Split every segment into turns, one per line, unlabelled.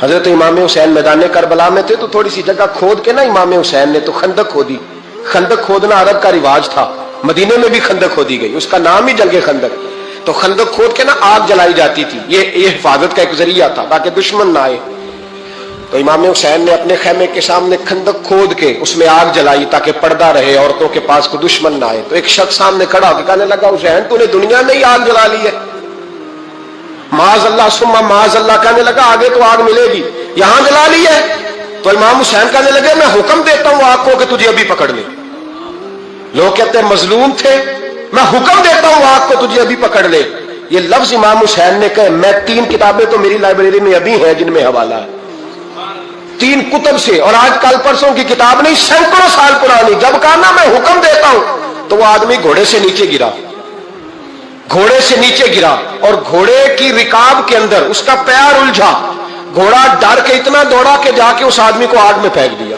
حضرت امام حسین میدان کربلا میں تھے تو تھوڑی سی جگہ کھود کے نا امام حسین نے تو خندق کھودی. خندق کھودنا عرب کا رواج تھا, مدینے میں بھی خندق کھودی گئی, اس کا نام ہی جنگ خندق. تو خندق کھود کے نا آگ جلائی جاتی تھی, یہ حفاظت کا ایک ذریعہ تھا تاکہ دشمن نہ آئے. تو امام حسین نے اپنے خیمے کے سامنے خندق کھود کے اس میں آگ جلائی تاکہ پردہ رہے, عورتوں کے پاس کوئی دشمن نہ آئے. تو ایک شخص سامنے کھڑا ہو کے کہنے لگا, حسین تو نے دنیا میں ہی آگ جلا لی ہے. معاذ اللہ ثم معاذ اللہ, کہنے لگا آگے تو آگ ملے گی, یہاں جلا لی ہے. تو امام حسین کہنے لگے میں حکم دیتا ہوں آگ کو کہ تجھے ابھی پکڑ لے. لوگ کہتے ہیں مظلوم تھے, میں حکم دیتا ہوں آگ کو تجھے ابھی پکڑ لے. یہ لفظ امام حسین نے کہے. میں 3 کتابیں تو میری لائبریری میں ابھی ہیں جن میں حوالہ ہے, 3 کتب سے, اور آج کل پرسوں کی کتاب نہیں, سینکڑوں سال پرانی. جب کہا نا میں حکم دیتا ہوں تو وہ آدمی گھوڑے سے نیچے گرا, گھوڑے سے نیچے گرا, اور گھوڑے کی رکاب کے اندر اس کا پیر الجھا. گھوڑا ڈر کے اتنا دوڑا کہ جا کے اس آدمی کو آگ میں پھینک دیا.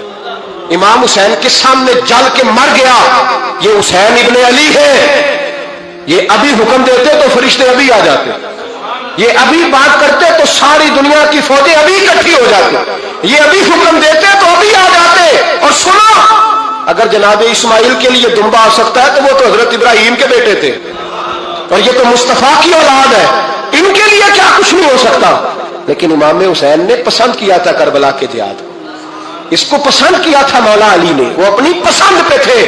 امام حسین کے سامنے جل کے مر گیا. یہ حسین ابن علی ہے. یہ ابھی حکم دیتے تو فرشتے ابھی آ جاتے, یہ ابھی بات کرتے تو ساری دنیا کی فوجیں ابھی اکٹھی ہو جاتی, یہ ابھی حکم دیتے تو ابھی آ جاتے. اور سنو, اگر جناب اسماعیل کے لیے دمبا آ سکتا ہے تو وہ تو حضرت ابراہیم کے بیٹے تھے, اور یہ تو مصطفیٰ کی اولاد ہے, ان کے لیے کیا کچھ نہیں ہو سکتا. لیکن امام حسین نے پسند کیا تھا کربلا کے جہاد, اس کو پسند کیا تھا مولا علی نے, وہ اپنی پسند پہ تھے.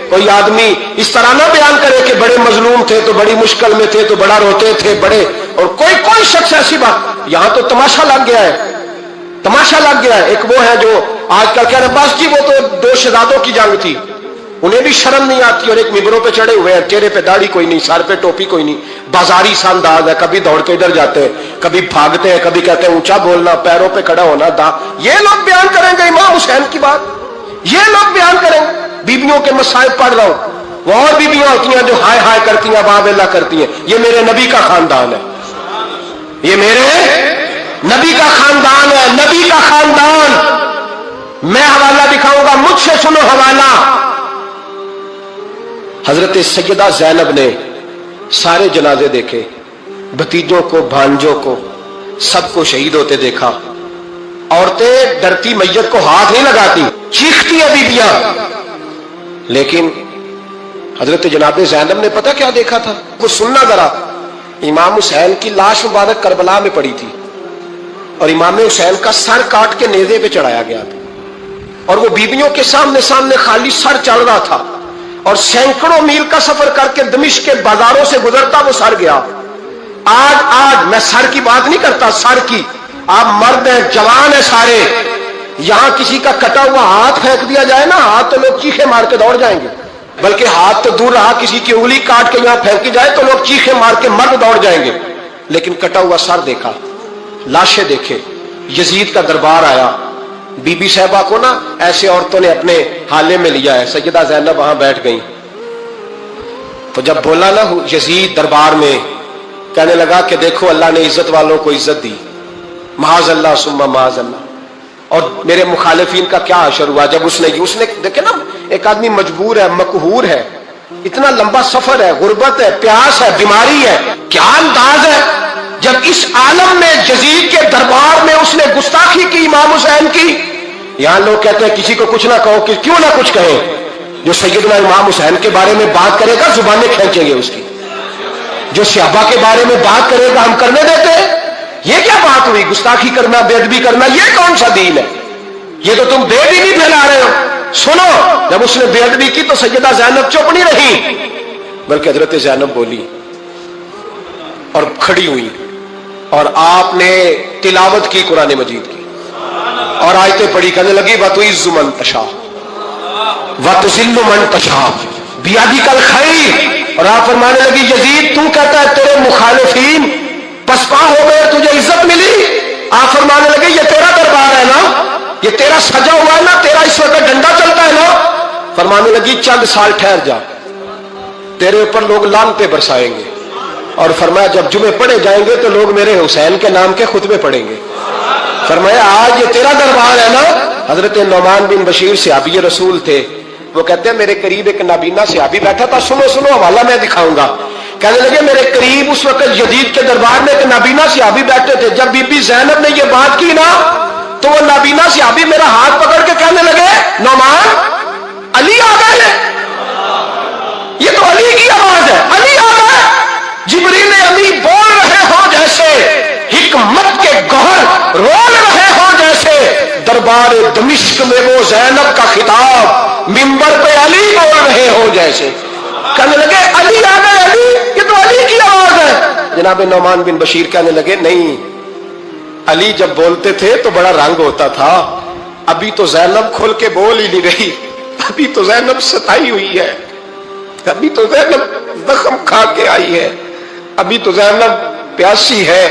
کوئی آدمی اس طرح نہ بیان کرے کہ بڑے مظلوم تھے تو بڑی مشکل میں تھے تو بڑا روتے تھے بڑے, اور کوئی شخص ایسی بات. یہاں تو تماشا لگ گیا ہے, تماشا لگ گیا ہے. ایک وہ ہے جو آج کل کہہ رہے بس جی وہ تو 2 شہزادوں کی جنگ تھی, انہیں بھی شرم نہیں آتی, اور ایک ممبروں پہ چڑھے ہوئے ہیں, چہرے پہ داڑھی کوئی نہیں, سر پہ ٹوپی کوئی نہیں, بازاری سا انداز ہے, کبھی دوڑ کے ادھر جاتے ہیں, کبھی بھاگتے ہیں, کبھی کہتے ہیں اونچا بولنا, پیروں پہ کھڑا ہونا, یہ لوگ بیان کریں گے امام حسین کی بات, یہ لوگ بیان کریں. بیبیوں کے مصائب پڑھ رہا ہوں, وہ اور بیبیاں ہوتی ہیں جو ہائے ہائے کرتی ہیں, واہ اللہ کرتی ہیں. یہ میرے نبی کا خاندان ہے, یہ میرے نبی کا خاندان ہے, نبی کا خاندان. میں حوالہ دکھاؤں گا, مجھ سے سنو حوالہ. حضرت سیدہ زینب نے سارے جنازے دیکھے, بھتیجوں کو, بھانجوں کو, سب کو شہید ہوتے دیکھا. عورتیں ڈرتی میت کو ہاتھ نہیں لگاتی, چیختی ہیں بیبیاں. لیکن حضرت جناب زینب نے پتہ کیا دیکھا تھا, وہ سننا ذرا. امام حسین کی لاش مبارک کربلا میں پڑی تھی, اور امام حسین کا سر کاٹ کے نیزے پہ چڑھایا گیا تھا, اور وہ بیبیوں کے سامنے خالی سر چڑھ رہا تھا, اور سینکڑوں میل کا سفر کر کے دمشق کے بازاروں سے گزرتا وہ سر گیا. آج میں سر کی بات نہیں کرتا, سر کی. آپ مرد ہیں, جوان ہیں سارے, یہاں کسی کا کٹا ہوا ہاتھ پھینک دیا جائے نا, ہاتھ تو لوگ چیخے مار کے دوڑ جائیں گے. بلکہ ہاتھ تو دور رہا, کسی کی انگلی کاٹ کے یہاں پھینکی جائے تو لوگ چیخے مار کے مرد دوڑ جائیں گے. لیکن کٹا ہوا سر دیکھا, لاشیں دیکھے. یزید کا دربار آیا, بی بی صاحبہ کو نا ایسے عورتوں نے اپنے حالے میں لیا ہے. سیدہ زینب وہاں بیٹھ گئی, تو جب بولا نا یزید دربار میں, کہنے لگا کہ دیکھو اللہ نے عزت والوں کو عزت دی, معاذ اللہ ثم معاذ اللہ. اور میرے مخالفین کا کیا حشر ہوا جب اس نے دیکھے نا, ایک آدمی مجبور ہے, مقہور ہے, اتنا لمبا سفر ہے, غربت ہے, پیاس ہے, بیماری ہے, کیا انداز ہے. جب اس عالم میں یزید کے دربار میں اس نے گستاخی کی امام حسین کی. یہاں لوگ کہتے ہیں کسی کو کچھ نہ کہو, کہ کیوں نہ کچھ کہیں, جو سیدنا امام حسین کے بارے میں بات کرے گا زبانیں کھینچیں گے اس کی, جو صحابہ کے بارے میں بات کرے گا ہم کرنے دیتے ہیں. یہ کیا بات ہوئی, گستاخی کرنا, بے ادبی کرنا, یہ کون سا دین ہے؟ یہ تو تم بے دینی پھیلا رہے ہو. سنو, جب اس نے بے ادبی کی تو سیدہ زینب چپ نہیں رہی, بلکہ حضرت زینب بولی اور کھڑی ہوئی, اور آپ نے تلاوت کی قرآن مجید کی, اور آیتیں پڑھی, کہنے لگی وَتُعِزُّ مَن تَشَاءُ وَتُذِلُّ مَن تَشَاءُ بِیَدِکَ الْخَیْرُ. اور آپ فرمانے لگی یزید تو کہتا ہے تیرے مخالفین پسپا ہو گئے, تجھے عزت ملی. آپ فرمانے لگے یہ تیرا دربار ہے نا, یہ تیرا سجا ہوا ہے نا, تیرا اس وقت ڈنڈا چلتا ہے نا. فرمانے لگی چند سال ٹھہر جا, تیرے اوپر لوگ لعنتیں برسائیں گے. اور فرمایا جب جمعے پڑھے جائیں گے تو لوگ میرے حسین کے نام کے خطبے پڑھیں گے. فرمایا آج یہ تیرا دربار ہے نا. حضرت نعمان بن بشیر صحابی رسول تھے, وہ کہتے ہیں میرے قریب ایک نابینا صحابی بیٹھا تھا, سنو حوالہ میں دکھاؤں گا. کہنے لگے میرے قریب اس وقت یزید کے دربار میں ایک نابینا صحابی بیٹھے تھے. جب بی بی زینب نے یہ بات کی نا تو وہ نابینا صحابی میرا ہاتھ پکڑ کے کہنے لگے نعمان علی آ گئے ہیں، یہ تو علی کی آواز ہے، علی آ گئے۔ جبریل امی بول رہے ہوں جیسے حکمت کے گوہر رول رہے ہوں جیسے دربار دمشق میں وہ زینب کا خطاب منبر پہ علی بول رہے ہوں جیسے، کہنے لگے علی آ گئے، علی یہ تو علی کی آواز ہے۔ جناب نعمان بن بشیر کہنے لگے نہیں، علی جب بولتے تھے تو بڑا رنگ ہوتا تھا، ابھی تو زینب کھل کے بول ہی نہیں رہی، ابھی تو زینب ستائی ہوئی ہے، ابھی تو زینب زخم کھا کے آئی ہے، ابھی تو زینب پیاسی ہے۔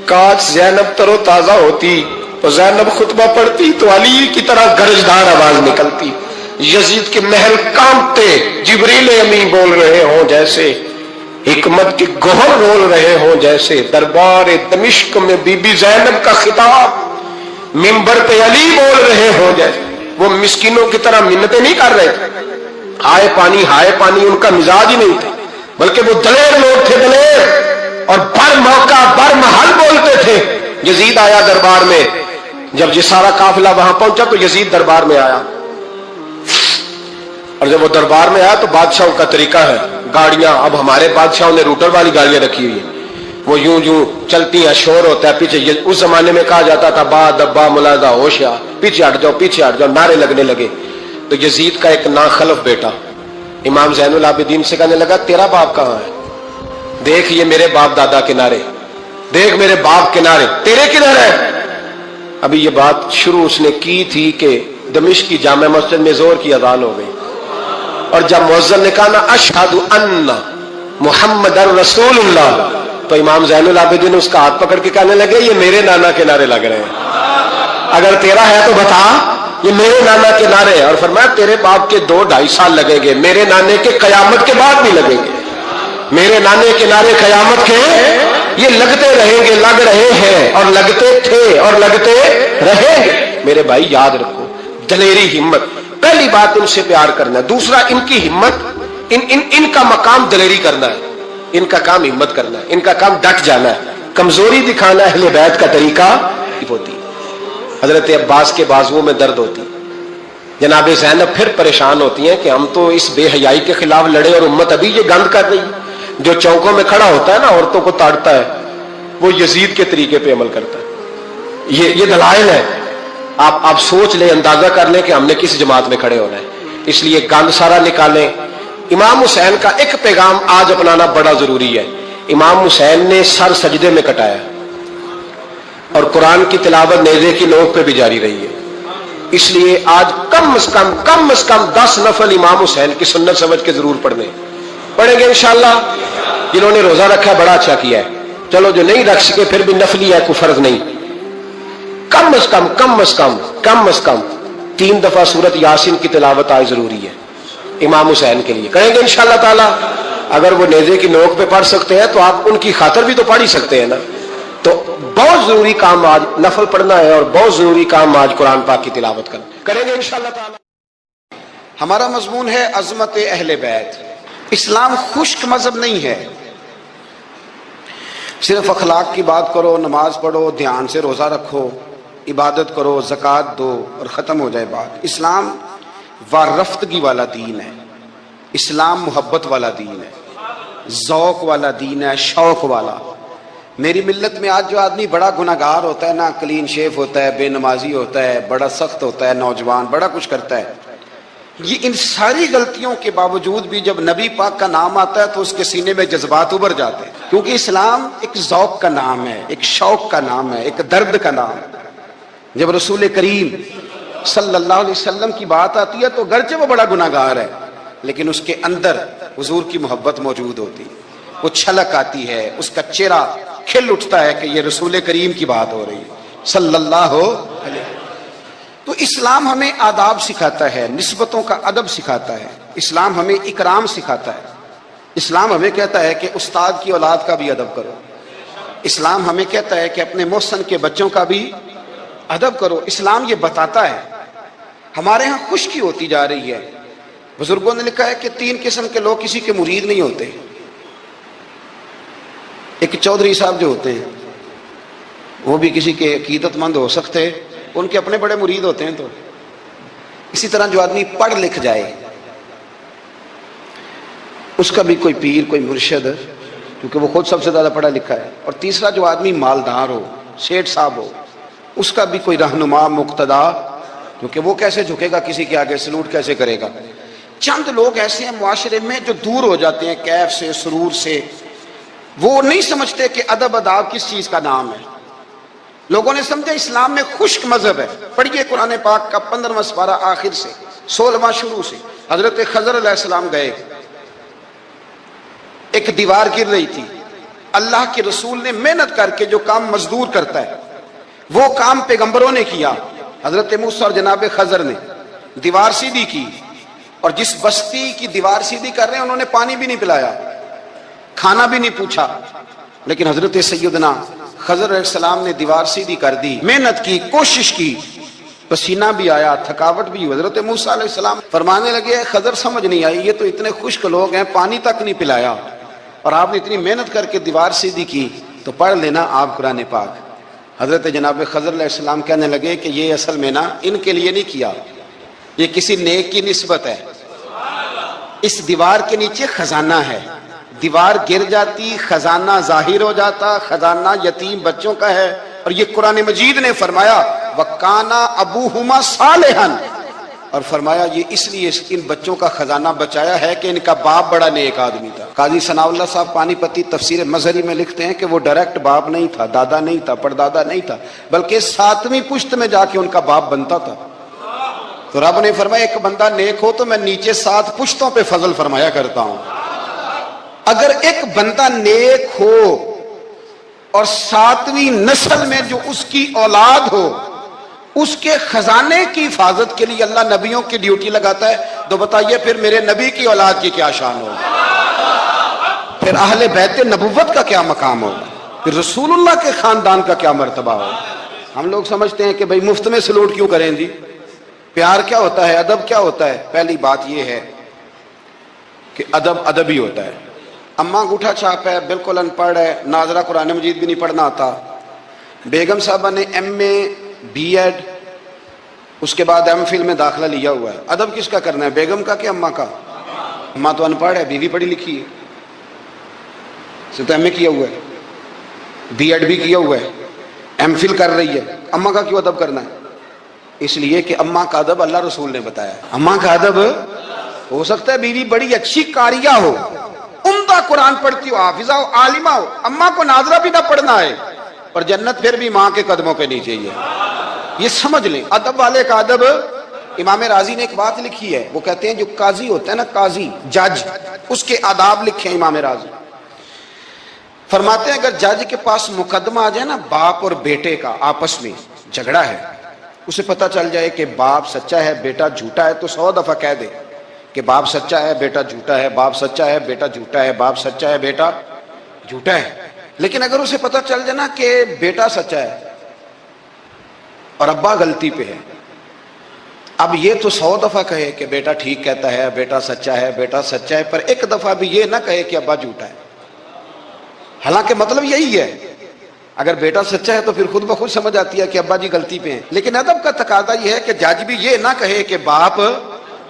کاش زینب تر و تازہ ہوتی تو زینب خطبہ پڑھتی تو علی کی طرح گرجدار آواز نکلتی، یزید کے محل کانپتے، جبریل امی بول رہے ہوں جیسے، حکمت کے گوہر رول رہے ہوں جیسے، دربار دمشق میں بی بی زینب کا خطاب منبر پہ علی بول رہے ہوں جیسے۔ وہ مسکینوں کی طرح منتیں نہیں کر رہے تھے، ہائے پانی ان کا مزاج ہی نہیں تھا، بلکہ وہ دلیر لوگ تھے، دلیر، اور بر موقع بر محل بولتے تھے۔ یزید آیا دربار میں، جب یہ سارا قافلہ وہاں پہنچا تو یزید دربار میں آیا، اور جب وہ دربار میں آیا تو بادشاہوں کا طریقہ ہے، گاڑیاں اب ہمارے بادشاہوں نے روٹر والی گاڑیاں رکھی ہوئی ہیں، وہ یوں چلتی ہیں، شور ہوتا ہے پیچھے۔ اس زمانے میں کہا جاتا تھا با دبا ملازہ ہوشیا، پیچھے ہٹ جاؤ، نعرے لگنے لگے۔ تو یزید کا ایک ناخلف بیٹا امام زین العابدین سے کہنے لگا تیرا باپ کہاں ہے؟ دیکھ یہ میرے باپ دادا کے نعرے، دیکھ میرے باپ کے نعرے، تیرے کدھر ہے؟ ابھی یہ بات شروع اس نے کی تھی کہ دمشق کی جامع مسجد میں زور کی اذان ہو گئی، اور جب مؤذن نے کہا نا اشہد ان محمد رسول اللہ، تو امام زین العابدین اس کا ہاتھ پکڑ کے کہنے لگے یہ میرے نانا کے نعرے لگ رہے ہیں، اگر تیرا ہے تو بتا، یہ میرے نانا کے نعرے ہیں۔ اور فرمایا تیرے باپ کے 2-2.5 سال لگیں گے، میرے نانے کے قیامت کے بعد بھی لگیں گے، میرے نانے کے نعرے قیامت کے یہ لگتے رہیں گے، لگ رہے ہیں اور لگتے تھے اور لگتے رہیں گے۔ میرے بھائی یاد رکھو، دلیری، ہمت، پہلی بات ان سے پیار کرنا ہے، دوسرا ان کی ہمت، ان کا مقام دلیری کرنا ہے، ان کا کام ہمت کرنا ہے، ان کا کام ڈٹ جانا ہے، کمزوری دکھانا اہل بیت کا طریقہ ہوتی۔ حضرت عباس کے بازوؤں میں درد ہوتی، جناب زینب پھر پریشان ہوتی ہیں کہ ہم تو اس بے حیائی کے خلاف لڑے اور امت ابھی یہ گند کر رہی، جو چوکوں میں کھڑا ہوتا ہے نا عورتوں کو تاڑتا ہے، وہ یزید کے طریقے پہ عمل کرتا ہے۔ یہ دلائل ہے، آپ سوچ لیں، اندازہ کر لیں کہ ہم نے کس جماعت میں کھڑے ہونا ہے، اس لیے گند سارا نکالیں۔ امام حسین کا ایک پیغام آج اپنانا بڑا ضروری ہے، امام حسین نے سر سجدے میں کٹایا اور قرآن کی تلاوت نیزے کی نوک پہ بھی جاری رہی ہے، اس لیے آج کم از کم 10 نفل امام حسین کی سنت سمجھ کے ضرور پڑھیں گے انشاءاللہ۔ جنہوں نے روزہ رکھا بڑا اچھا کیا ہے، چلو جو نہیں رکھ سکے پھر بھی نفلی ہے، کوئی فرض نہیں، کم از کم 3 دفعہ سورت یاسین کی تلاوت آج ضروری ہے امام حسین کے لیے، کریں گے انشاءاللہ تعالی۔ اگر وہ نیزے کی نوک پہ پڑھ سکتے ہیں تو آپ ان کی خاطر بھی تو پڑھ ہی سکتے ہیں نا۔ تو بہت ضروری کام آج نفل پڑھنا ہے، اور بہت ضروری کام آج قرآن پاک کی تلاوت کرنا، کریں گے انشاءاللہ تعالی۔ ہمارا مضمون ہے عظمت اہل بیت۔ اسلام خشک مذہب نہیں ہے، صرف اخلاق کی بات کرو، نماز پڑھو، دھیان سے روزہ رکھو، عبادت کرو، زکوٰۃ دو اور ختم ہو جائے بات۔ اسلام وارفتگی والا دین ہے، اسلام محبت والا دین ہے، ذوق والا دین ہے، شوق والا۔ میری ملت میں آج جو آدمی بڑا گناہگار ہوتا ہے نا، کلین شیف ہوتا ہے، بے نمازی ہوتا ہے، بڑا سخت ہوتا ہے، نوجوان بڑا کچھ کرتا ہے، یہ ان ساری غلطیوں کے باوجود بھی جب نبی پاک کا نام آتا ہے تو اس کے سینے میں جذبات ابھر جاتے ہیں، کیونکہ اسلام ایک ذوق کا نام ہے، ایک شوق کا نام ہے، ایک درد کا نام ہے۔ جب رسول کریم صلی اللہ علیہ وسلم کی بات آتی ہے تو گرچہ وہ بڑا گناہگار ہے لیکن اس کے اندر حضور کی محبت موجود ہوتی ہے، وہ چھلک آتی ہے، اس کا چہرہ کھل اٹھتا ہے کہ یہ رسول کریم کی بات ہو رہی ہے صلی اللہ علیہ وسلم۔ تو اسلام ہمیں آداب سکھاتا ہے، نسبتوں کا ادب سکھاتا ہے، اسلام ہمیں اکرام سکھاتا ہے، اسلام ہمیں کہتا ہے کہ استاد کی اولاد کا بھی ادب کرو، اسلام ہمیں کہتا ہے کہ اپنے محسن کے بچوں کا بھی ادب کرو۔ اسلام یہ بتاتا ہے۔ ہمارے ہاں خشکی ہوتی جا رہی ہے، بزرگوں نے لکھا ہے کہ 3 قسم کے لوگ کسی کے مرید نہیں ہوتے۔ ایک چودھری صاحب جو ہوتے ہیں وہ بھی کسی کے عقیدت مند ہو سکتے
ان کے اپنے بڑے مرید ہوتے ہیں. تو اسی طرح جو آدمی پڑھ لکھ جائے اس کا بھی کوئی پیر کوئی مرشد، کیونکہ وہ خود سب سے زیادہ پڑھا لکھا ہے. اور تیسرا جو آدمی مالدار ہو، سیٹھ صاحب ہو، اس کا بھی کوئی رہنما مقتدا، کیونکہ وہ کیسے جھکے گا کسی کے آگے، سلوٹ کیسے کرے گا. چند لوگ ایسے ہیں معاشرے میں جو دور ہو جاتے ہیں کیف سے، سرور سے. وہ نہیں سمجھتے کہ ادب اداب کس چیز کا نام ہے. لوگوں نے سمجھا اسلام میں خشک مذہب ہے. پڑھیے قرآن پاک کا 15واں سپارہ آخر سے 16واں شروع سے. حضرت خضر علیہ السلام گئے، ایک دیوار گر رہی تھی. اللہ کے رسول نے محنت کر کے جو کام مزدور کرتا ہے وہ کام پیغمبروں نے کیا. حضرت موسیٰ اور جناب خضر نے دیوار سیدھی کی، اور جس بستی کی دیوار سیدھی کر رہے ہیں انہوں نے پانی بھی نہیں پلایا، کھانا بھی نہیں پوچھا. لیکن حضرت سیدنا خضر علیہ السلام نے دیوار سیدھی کر دی، محنت کی، کوشش کی، پسینہ بھی آیا، تھکاوٹ بھی ہوئی. حضرت موسیٰ علیہ السلام فرمانے لگے خضر سمجھ نہیں آئی، یہ تو اتنے خشک لوگ ہیں، پانی تک نہیں پلایا، اور آپ نے اتنی محنت کر کے دیوار سیدھی کی، تو پڑھ لینا آپ قرآن پاک. حضرت جناب خضر علیہ السلام کہنے لگے کہ یہ اصل میں نا ان کے لیے نہیں کیا، یہ کسی نیک کی نسبت ہے. اس دیوار کے نیچے خزانہ ہے، دیوار گر جاتی خزانہ ظاہر ہو جاتا، خزانہ یتیم بچوں کا ہے. اور یہ قرآن مجید نے فرمایا وَقَانَا أَبُوهُمَا صَالِحًا، اور فرمایا یہ اس لیے ان بچوں کا خزانہ بچایا ہے کہ ان کا باپ بڑا نیک آدمی تھا. قاضی ثناء اللہ صاحب پانی پتی تفسیر مظہری میں لکھتے ہیں کہ وہ ڈائریکٹ باپ نہیں تھا، دادا نہیں تھا، پردادا نہیں تھا، بلکہ 7ویں پشت میں جا کے ان کا باپ بنتا تھا. تو رب نے فرمایا ایک بندہ نیک ہو تو میں نیچے 7 پشتوں پہ فضل فرمایا کرتا ہوں. اگر ایک بندہ نیک ہو اور 7ویں نسل میں جو اس کی اولاد ہو اس کے خزانے کی حفاظت کے لیے اللہ نبیوں کی ڈیوٹی لگاتا ہے، تو بتائیے پھر میرے نبی کی اولاد کی کیا شان ہوگی، پھر اہل بیت نبوت کا کیا مقام ہوگا، پھر رسول اللہ کے خاندان کا کیا مرتبہ ہوگا. ہم لوگ سمجھتے ہیں کہ بھئی مفت میں سلوٹ کیوں کریں جی، پیار کیا ہوتا ہے، ادب کیا ہوتا ہے. پہلی بات یہ ہے کہ ادب ادب ہی ہوتا ہے. اماں انگوٹھا چھاپ ہے، بالکل ان پڑھ ہے، ناظرہ قرآن مجید بھی نہیں پڑھنا آتا. بیگم صاحبہ نے ایم اے بی ایڈ اس کے بعد ایم فل میں داخلہ لیا ہوا ہے. ادب کس کا کرنا ہے، بیگم کا کہ اماں کا؟ اماں تو ان پڑھ ہے، بیوی پڑھی لکھی ہے، اسے تو ایم اے کیا ہوا ہے، بی ایڈ بھی کیا ہوا ہے، ایم فل کر رہی ہے. اماں کا کیوں ادب کرنا ہے؟ اس لیے کہ اماں کا ادب اللہ رسول نے بتایا. اماں کا ادب ہو سکتا ہے بیوی بڑی اچھی قاریہ ہو، عمدہ قرآن پڑھتی ہو، حافظہ ہو، عالمہ ہو، اماں کو ناظرہ بھی نہ پڑھنا ہے، پر جنت پھر بھی ماں کے قدموں کے نیچے ہی ہے. یہ سمجھ لیں ادب والے کا ادب. امام راضی نے ایک بات لکھی ہے، وہ کہتے ہیں جو قاضی ہوتا ہے نا، قاضی جج، اس کے آداب لکھے ہیں امام راضی. فرماتے ہیں اگر جج کے پاس مقدمہ آ جائے نا باپ اور بیٹے کا آپس میں جھگڑا ہے، اسے پتہ چل جائے کہ باپ سچا ہے بیٹا جھوٹا ہے، تو 100 دفعہ کہہ دے کہ باپ سچا ہے بیٹا جھوٹا ہے، باپ سچا ہے بیٹا جھوٹا ہے، باپ سچا ہے بیٹا جھوٹا ہے. لیکن اگر اسے پتہ چل جائے نا کہ بیٹا سچا ہے اور ابا غلطی پہ ہے، اب یہ تو 100 دفعہ کہے کہ بیٹا ٹھیک کہتا ہے، بیٹا سچا ہے، بیٹا سچا ہے، پر ایک دفعہ بھی یہ نہ کہے کہ ابا جھوٹا ہے. حالانکہ مطلب یہی ہے، اگر بیٹا سچا ہے تو پھر خود بخود سمجھ آتی ہے کہ ابا جی غلطی پہ ہیں. لیکن ادب کا تقاضا یہ ہے کہ جج بھی یہ نہ کہے کہ باپ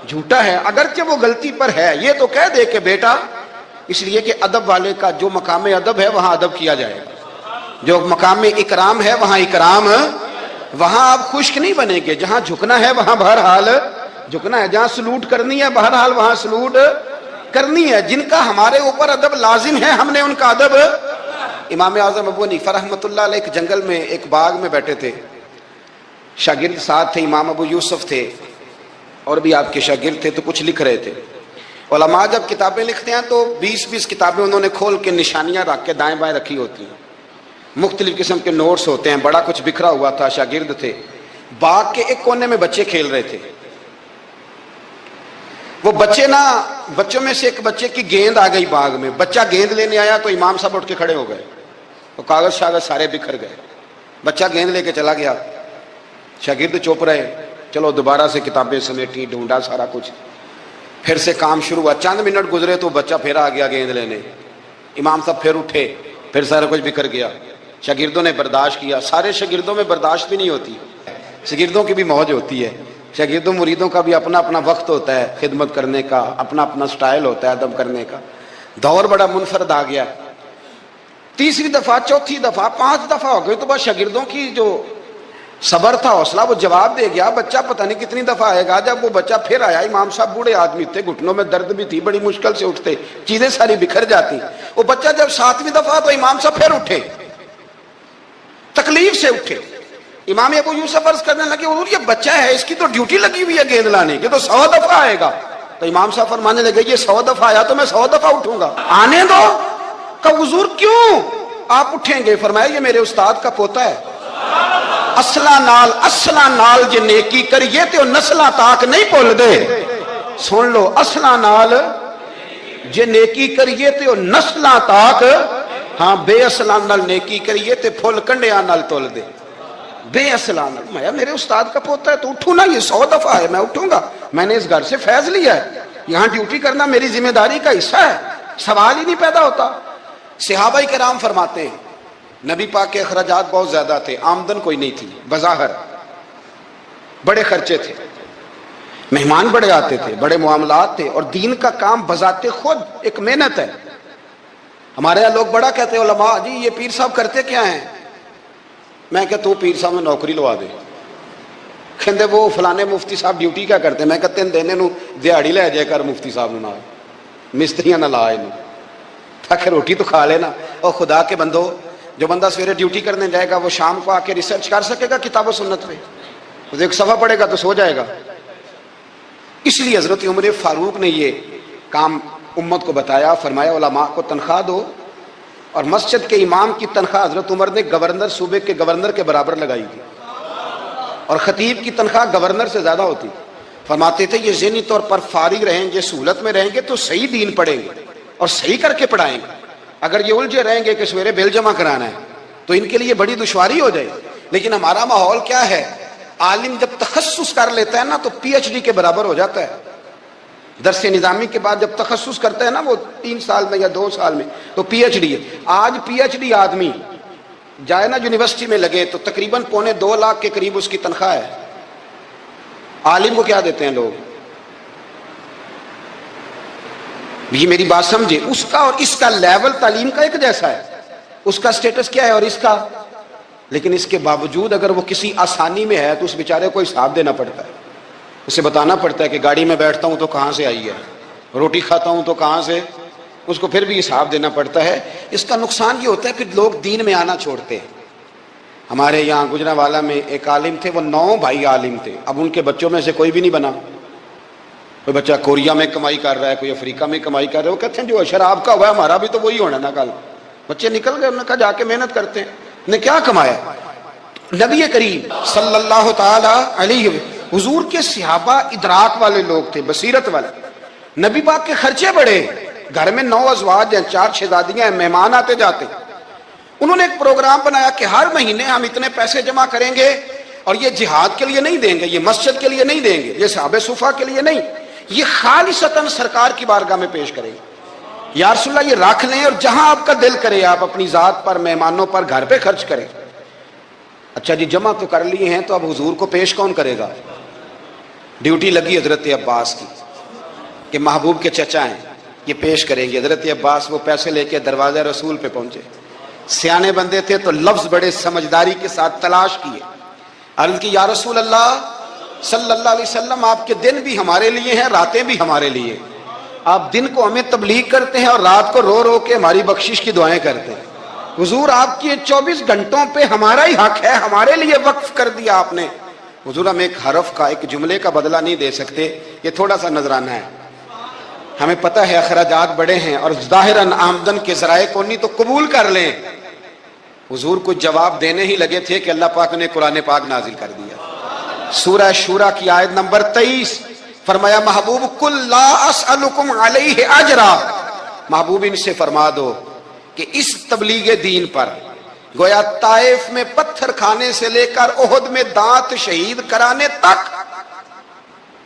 جھوٹا ہے اگرچہ وہ غلطی پر ہے، یہ تو کہہ دے کہ بیٹا. اس لیے کہ ادب والے کا جو مقام ادب ہے وہاں ادب کیا جائے گا، جو مقام اکرام ہے وہاں اکرام، وہاں آپ خشک نہیں بنیں گے. جہاں جھکنا ہے وہاں بہرحال جھکنا ہے، جہاں سلوٹ کرنی ہے بہرحال وہاں سلوٹ کرنی ہے. جن کا ہمارے اوپر ادب لازم ہے ہم نے ان کا ادب. امام اعظم ابو حنیفہ رحمۃ اللہ علیہ ایک جنگل میں ایک باغ میں بیٹھے تھے، شاگرد ساتھ تھے، امام ابو یوسف تھے اور بھی آپ کے شاگرد تھے، تو کچھ لکھ رہے تھے. علماء جب کتابیں لکھتے ہیں تو 20 کتابیں انہوں نے کھول کے نشانیاں رکھ کے دائیں بائیں رکھی ہوتی ہیں، مختلف قسم کے نوٹس ہوتے ہیں، بڑا کچھ بکھرا ہوا تھا. شاگرد تھے، باغ کے ایک کونے میں بچے کھیل رہے تھے. وہ بچے نا، بچوں میں سے ایک بچے کی گیند آ گئی باغ میں، بچہ گیند لینے آیا تو امام صاحب اٹھ کے کھڑے ہو گئے، وہ کاغذ شاغذ سارے بکھر گئے. بچہ گیند لے کے چلا گیا، شاگرد چپ رہے. چلو دوبارہ سے کتابیں سمیٹی، ڈھونڈا سارا کچھ، پھر سے کام شروع ہوا. چند منٹ گزرے تو بچہ پھر آ گیا گیند لینے. امام صاحب پھر اٹھے، پھر سارا کچھ بکھر گیا. شاگردوں نے برداشت کیا، سارے شاگردوں میں برداشت بھی نہیں ہوتی. شاگردوں کی بھی موج ہوتی ہے، شاگردوں مریدوں کا بھی اپنا اپنا وقت ہوتا ہے خدمت کرنے کا، اپنا اپنا سٹائل ہوتا ہے ادب کرنے کا. دور بڑا منفرد آ گیا. تیسری دفعہ، چوتھی دفعہ، 5 دفعہ ہو گئی تو بس شاگردوں کی جو صبر تھا، حوصلہ، وہ جواب دے گیا. بچہ پتہ نہیں کتنی دفعہ آئے گا. جب وہ بچہ پھر آیا، امام صاحب بوڑھے آدمی تھے، گھٹنوں میں درد بھی تھی، بڑی مشکل سے اٹھتے، چیزیں ساری بکھر جاتی. وہ بچہ جب 7ویں دفعہ تو امام صاحب پھر اٹھے، تکلیف سے اٹھے. امام ابو یوسف عرض کرنے لگے حضور یہ بچہ ہے، اس کی تو ڈیوٹی لگی ہوئی ہے گیند لانے کی، تو 100 دفعہ آئے گا. تو امام صاحب فرمانے لگے یہ 100 دفعہ آیا تو میں 100 دفعہ اٹھوں گا، آنے دو. کہ حضور کیوں آپ اٹھیں گے؟ فرمایا یہ میرے استاد کا پوتا ہے. اصلا نال جے نیکی کریے تے نسلاں تاک نہیں بھول دے. سن لو، اصلا نال جے نیکی کریے تے نسلاں تاک، ہاں بے اصلاں نال نیکی کریے تے پھل کنڈیاں نال تول دے. بے اصلاں نال، میں میرے استاد کا پوتا ہے تو اٹھوں نا، یہ 100 دفعہ ہے میں اٹھوں گا، میں نے اس گھر سے فیض لیا ہے، یہاں ڈیوٹی کرنا میری ذمہ داری کا حصہ ہے. سوال ہی نہیں پیدا ہوتا. صحابہ کرام فرماتے ہیں نبی پاک کے اخراجات بہت زیادہ تھے، آمدن کوئی نہیں تھی، بظاہر بڑے خرچے تھے، مہمان بڑے آتے تھے، بڑے معاملات تھے، اور دین کا کام بذات خود ایک محنت ہے. ہمارے یہاں لوگ بڑا کہتے ہیں علماء جی یہ پیر صاحب کرتے کیا ہیں؟ میں کہ تو پیر صاحب نے نوکری لوا دے. کہندے وہ فلانے مفتی صاحب ڈیوٹی کیا کرتے ہیں؟ میں کہتے ہیں دینے نو دیہاڑی لے جائے کر مفتی صاحب نو، مستریاں نہ لا انہوں تاکہ روٹی تو کھا لینا. اور خدا کے بندو، جو بندہ سویرے ڈیوٹی کرنے جائے گا وہ شام کو آ کے ریسرچ کر سکے گا کتاب و سنت پہ؟ وہ ایک صفحہ پڑھے گا تو سو جائے گا. اس لیے حضرت عمر فاروق نے یہ کام امت کو بتایا، فرمایا علماء کو تنخواہ دو. اور مسجد کے امام کی تنخواہ حضرت عمر نے گورنر، صوبے کے گورنر کے برابر لگائی تھی، اور خطیب کی تنخواہ گورنر سے زیادہ ہوتی. فرماتے تھے یہ ذہنی طور پر فارغ رہیں گے، سہولت میں رہیں گے تو صحیح دین پڑھیں گے اور صحیح کر کے پڑھائیں گے. اگر یہ الجھے رہیں گے کہ سویرے بل جمع کرانا ہے تو ان کے لیے بڑی دشواری ہو جائے. لیکن ہمارا ماحول کیا ہے، عالم جب تخصص کر لیتا ہے نا تو پی ایچ ڈی کے برابر ہو جاتا ہے. درس نظامی کے بعد جب تخصص کرتا ہے نا وہ 3 سال میں یا 2 سال میں تو پی ایچ ڈی ہے. آج پی ایچ ڈی آدمی جائے نا یونیورسٹی میں لگے تو تقریباً 2.25 لاکھ کے قریب اس کی تنخواہ ہے. عالم کو کیا دیتے ہیں لوگ؟ یہ میری بات سمجھے، اس کا اور اس کا لیول تعلیم کا ایک جیسا ہے، اس کا سٹیٹس کیا ہے اور اس کا. لیکن اس کے باوجود اگر وہ کسی آسانی میں ہے تو اس بیچارے کو حساب دینا پڑتا ہے، اسے بتانا پڑتا ہے کہ گاڑی میں بیٹھتا ہوں تو کہاں سے آئی ہے، روٹی کھاتا ہوں تو کہاں سے، اس کو پھر بھی حساب دینا پڑتا ہے. اس کا نقصان یہ ہوتا ہے کہ لوگ دین میں آنا چھوڑتے ہیں. ہمارے یہاں گجرانوالہ میں ایک عالم تھے، وہ 9 بھائی عالم تھے، اب ان کے بچوں میں سے کوئی بھی نہیں بنا. کوئی بچہ کوریا میں کمائی کر رہا ہے، کوئی افریقہ میں کمائی کر رہا ہے. وہ کہتے ہیں جو شراب کا ہوا ہے ہمارا بھی تو وہی ہونا نا. کل بچے نکل گئے، انہوں نے کہا جا کے محنت کرتے ہیں. نے کیا کمایا؟ نبی کریم صلی اللہ تعالی علیہ حضور کے صحابہ ادراک والے لوگ تھے، بصیرت والے. نبی پاک کے خرچے بڑے، گھر میں 9 ازواج ہیں، 4 شہزادیاں ہیں، مہمان آتے جاتے. انہوں نے ایک پروگرام بنایا کہ ہر مہینے ہم اتنے پیسے جمع کریں گے، اور یہ جہاد کے لیے نہیں دیں گے، یہ مسجد کے لیے نہیں دیں گے، یہ صحابہ صفا کے لیے نہیں، یہ خالصتاً سرکار کی بارگاہ میں پیش کریں گے. یا رسول اللہ یہ رکھ لیں اور جہاں آپ کا دل کرے آپ اپنی ذات پر، مہمانوں پر، گھر پہ خرچ کریں. اچھا جی جمع تو کر لیے ہیں تو اب حضور کو پیش کون کرے گا؟ ڈیوٹی لگی حضرت عباس کی کہ محبوب کے چچا ہیں، یہ پیش کریں گے. حضرت عباس وہ پیسے لے کے دروازہ رسول پہ پہنچے. سیانے بندے تھے تو لفظ بڑے سمجھداری کے ساتھ تلاش کیے. عرض کی یا رسول اللہ صلی اللہ علیہ وسلم آپ کے دن بھی ہمارے لیے ہیں، راتیں بھی ہمارے لیے. آپ دن کو ہمیں تبلیغ کرتے ہیں اور رات کو رو رو کے ہماری بخشش کی دعائیں کرتے ہیں. حضور آپ کی 24 گھنٹوں پہ ہمارا ہی حق ہے، ہمارے لیے وقف کر دیا آپ نے. حضور ہم ایک حرف کا، ایک جملے کا بدلہ نہیں دے سکتے، یہ تھوڑا سا نذرانہ ہے. ہمیں پتہ ہے اخراجات بڑے ہیں اور ظاہراً آمدن کے ذرائع کو نہیں تو قبول کر لیں. حضور کو جواب دینے ہی لگے تھے کہ اللہ پاک نے قرآن پاک نازل کر دیا. سورہ شورى کی آیت نمبر 23 فرمایا محبوب قل لا اسألکم علیہ اجرا، محبوب ان سے فرما دو کہ اس تبلیغ دین پر گویا طائف میں پتھر کھانے سے لے کر احد میں دانت شہید کرانے تک،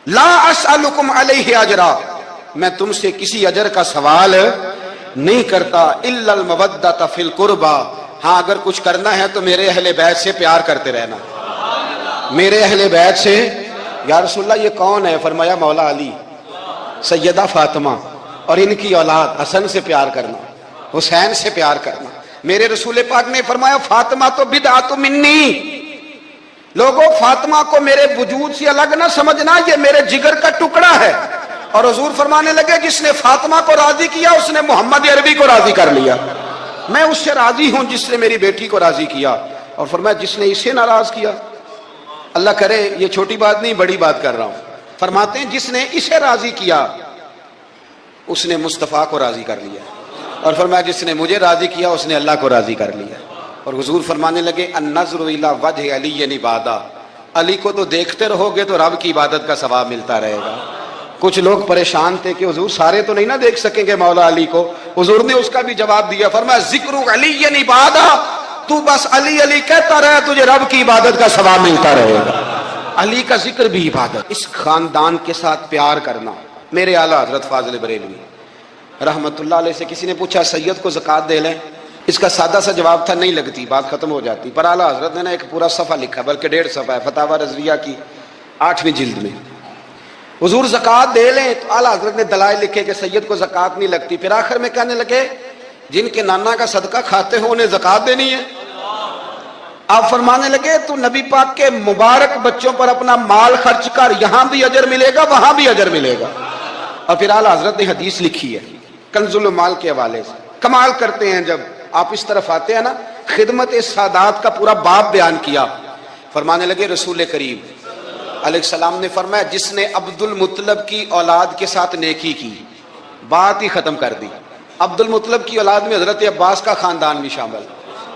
لا اسألکم علیہ اجرا، میں تم سے کسی اجر کا سوال نہیں کرتا، الا المودۃ فی القربى، ہاں اگر کچھ کرنا ہے تو میرے اہل بیت سے پیار کرتے رہنا. میرے اہل بیت سے یا رسول اللہ یہ کون ہے؟ فرمایا مولا علی، سیدہ فاطمہ اور ان کی اولاد حسن سے پیار کرنا، حسین سے پیار کرنا۔ میرے رسول پاک نے فرمایا فاطمہ تو بدعت منی، لوگوں فاطمہ کو میرے وجود سے الگ نہ سمجھنا، یہ میرے جگر کا ٹکڑا ہے۔ اور حضور فرمانے لگے جس نے فاطمہ کو راضی کیا اس نے محمد عربی کو راضی کر لیا، میں اس سے راضی ہوں جس نے میری بیٹی کو راضی کیا۔ اور فرمایا جس نے اسے ناراض کیا، اللہ کرے یہ چھوٹی بات نہیں بڑی بات کر رہا ہوں، فرماتے ہیں جس نے اسے راضی کیا اس نے مصطفیٰ کو راضی کر لیا، اور فرمایا جس نے مجھے راضی کیا اس نے اللہ کو راضی کر لیا۔ اور حضور فرمانے لگے النظر الی وجہ علی عبادہ، علی کو تو دیکھتے رہو گے تو رب کی عبادت کا ثواب ملتا رہے گا۔ کچھ لوگ پریشان تھے کہ حضور سارے تو نہیں نہ دیکھ سکیں گے مولا علی کو، حضور نے اس کا بھی جواب دیا، فرمایا ذکر علی عبادہ، تو بس علی علی کہتا رہے تجھے رب کی عبادت کا ثواب ملتا رہے گا۔ علی کا ذکر بھی عبادت۔ اس خاندان کے ساتھ پیار کرنا۔ میرے اعلیٰ حضرت فاضل بریلوی رحمت اللہ علیہ سے کسی نے پوچھا سید کو زکوٰۃ دے لیں؟ اس کا سادہ سا جواب تھا نہیں لگتی، بات ختم ہو جاتی، پر اعلیٰ حضرت نے نا ایک پورا صفحہ لکھا، بلکہ 1.5 صفحہ ہے، فتاوی رضویہ کی 8ویں جلد میں۔ حضور زکوٰۃ دے لیں تو اعلیٰ حضرت نے دلائل لکھے کہ سید کو زکوٰۃ نہیں لگتی، پھر آخر میں کہنے لگے جن کے نانا کا صدقہ کھاتے ہو انہیں زکوٰۃ دینی ہے؟ آپ فرمانے لگے تو نبی پاک کے مبارک بچوں پر اپنا مال خرچ کر، یہاں بھی اجر ملے گا وہاں بھی اجر ملے گا۔ اور پھر اعلیٰ حضرت نے حدیث لکھی ہے کنز المال کے حوالے سے، کمال کرتے ہیں جب آپ اس طرف آتے ہیں نا، خدمت سادات کا پورا باب بیان کیا۔ فرمانے لگے رسول کریم علیہ السلام نے فرمایا جس نے عبد المطلب کی اولاد کے ساتھ نیکی کی، بات ہی ختم کر دی۔ عبد المطلب کی اولاد میں حضرت عباس کا خاندان بھی شامل،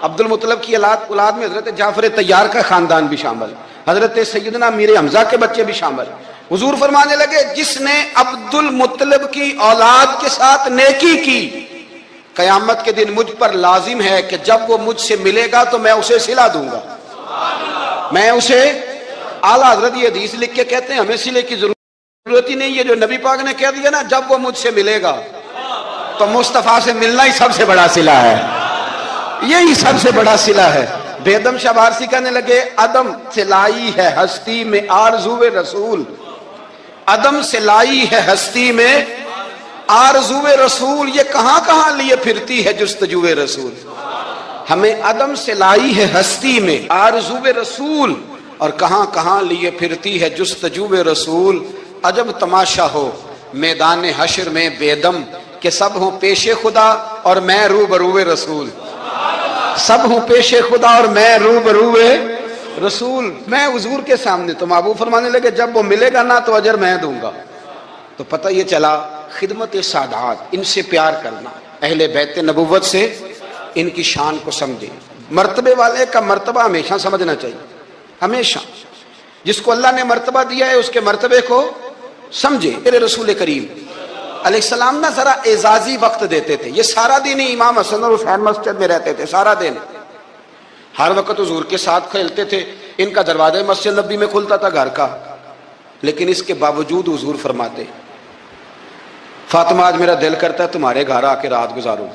عبد المطلب کی اولاد میں حضرت جعفر طیار کا خاندان بھی شامل، حضرت سیدنا میر حمزہ کے بچے بھی شامل۔ حضور فرمانے لگے جس نے عبد المطلب کی اولاد کے ساتھ نیکی کی، قیامت کے دن مجھ پر لازم ہے کہ جب وہ مجھ سے ملے گا تو میں اسے صلہ دوں گا، میں اسے۔ اعلیٰ حضرت یہ حدیث لکھ کے کہتے ہیں ہمیں صلے کی ضرورت ہی نہیں، یہ جو نبی پاک نے کہہ دیا نا جب وہ مجھ سے ملے گا، تو مصطفیٰ سے ملنا ہی سب سے بڑا صلہ ہے، یہی سب سے بڑا صلہ ہے۔ بیدم شاہ بارسی کہنے لگے عدم سے لائی ہے ہستی میں آرزو رسول، عدم سے لائی ہے ہستی میں آرزو رسول، یہ کہاں کہاں لیے پھرتی ہے جستجو رسول۔ ہمیں عدم سے لائی ہے ہستی میں آرزو رسول، اور کہاں کہاں لیے پھرتی ہے جستجو رسول۔ عجب تماشا ہو میدان حشر میں بیدم کہ سب ہوں پیش خدا اور میں روبرو رسول، سب ہوں پیش خدا اور میں روبرو رسول۔ میں حضور کے سامنے، تو محبوب فرمانے لگے جب وہ ملے گا نا تو اجر میں دوں گا۔ تو پتہ یہ چلا خدمت سادات، ان سے پیار کرنا، اہل بیت نبوت سے ان کی شان کو سمجھے۔ مرتبے والے کا مرتبہ ہمیشہ سمجھنا چاہیے، ہمیشہ جس کو اللہ نے مرتبہ دیا ہے اس کے مرتبے کو سمجھے۔ میرے رسول کریم علیہ السلام نا ذرا اعزازی وقت دیتے تھے، یہ سارا دن ہی امام حسن اور حسین مسجد میں رہتے تھے، سارا دن ہر وقت حضور کے ساتھ کھیلتے تھے، ان کا دروازہ مسجد نبی میں کھلتا تھا گھر کا، لیکن اس کے باوجود حضور فرماتے فاطمہ آج میرا دل کرتا ہے تمہارے گھر آ کے رات گزاروں۔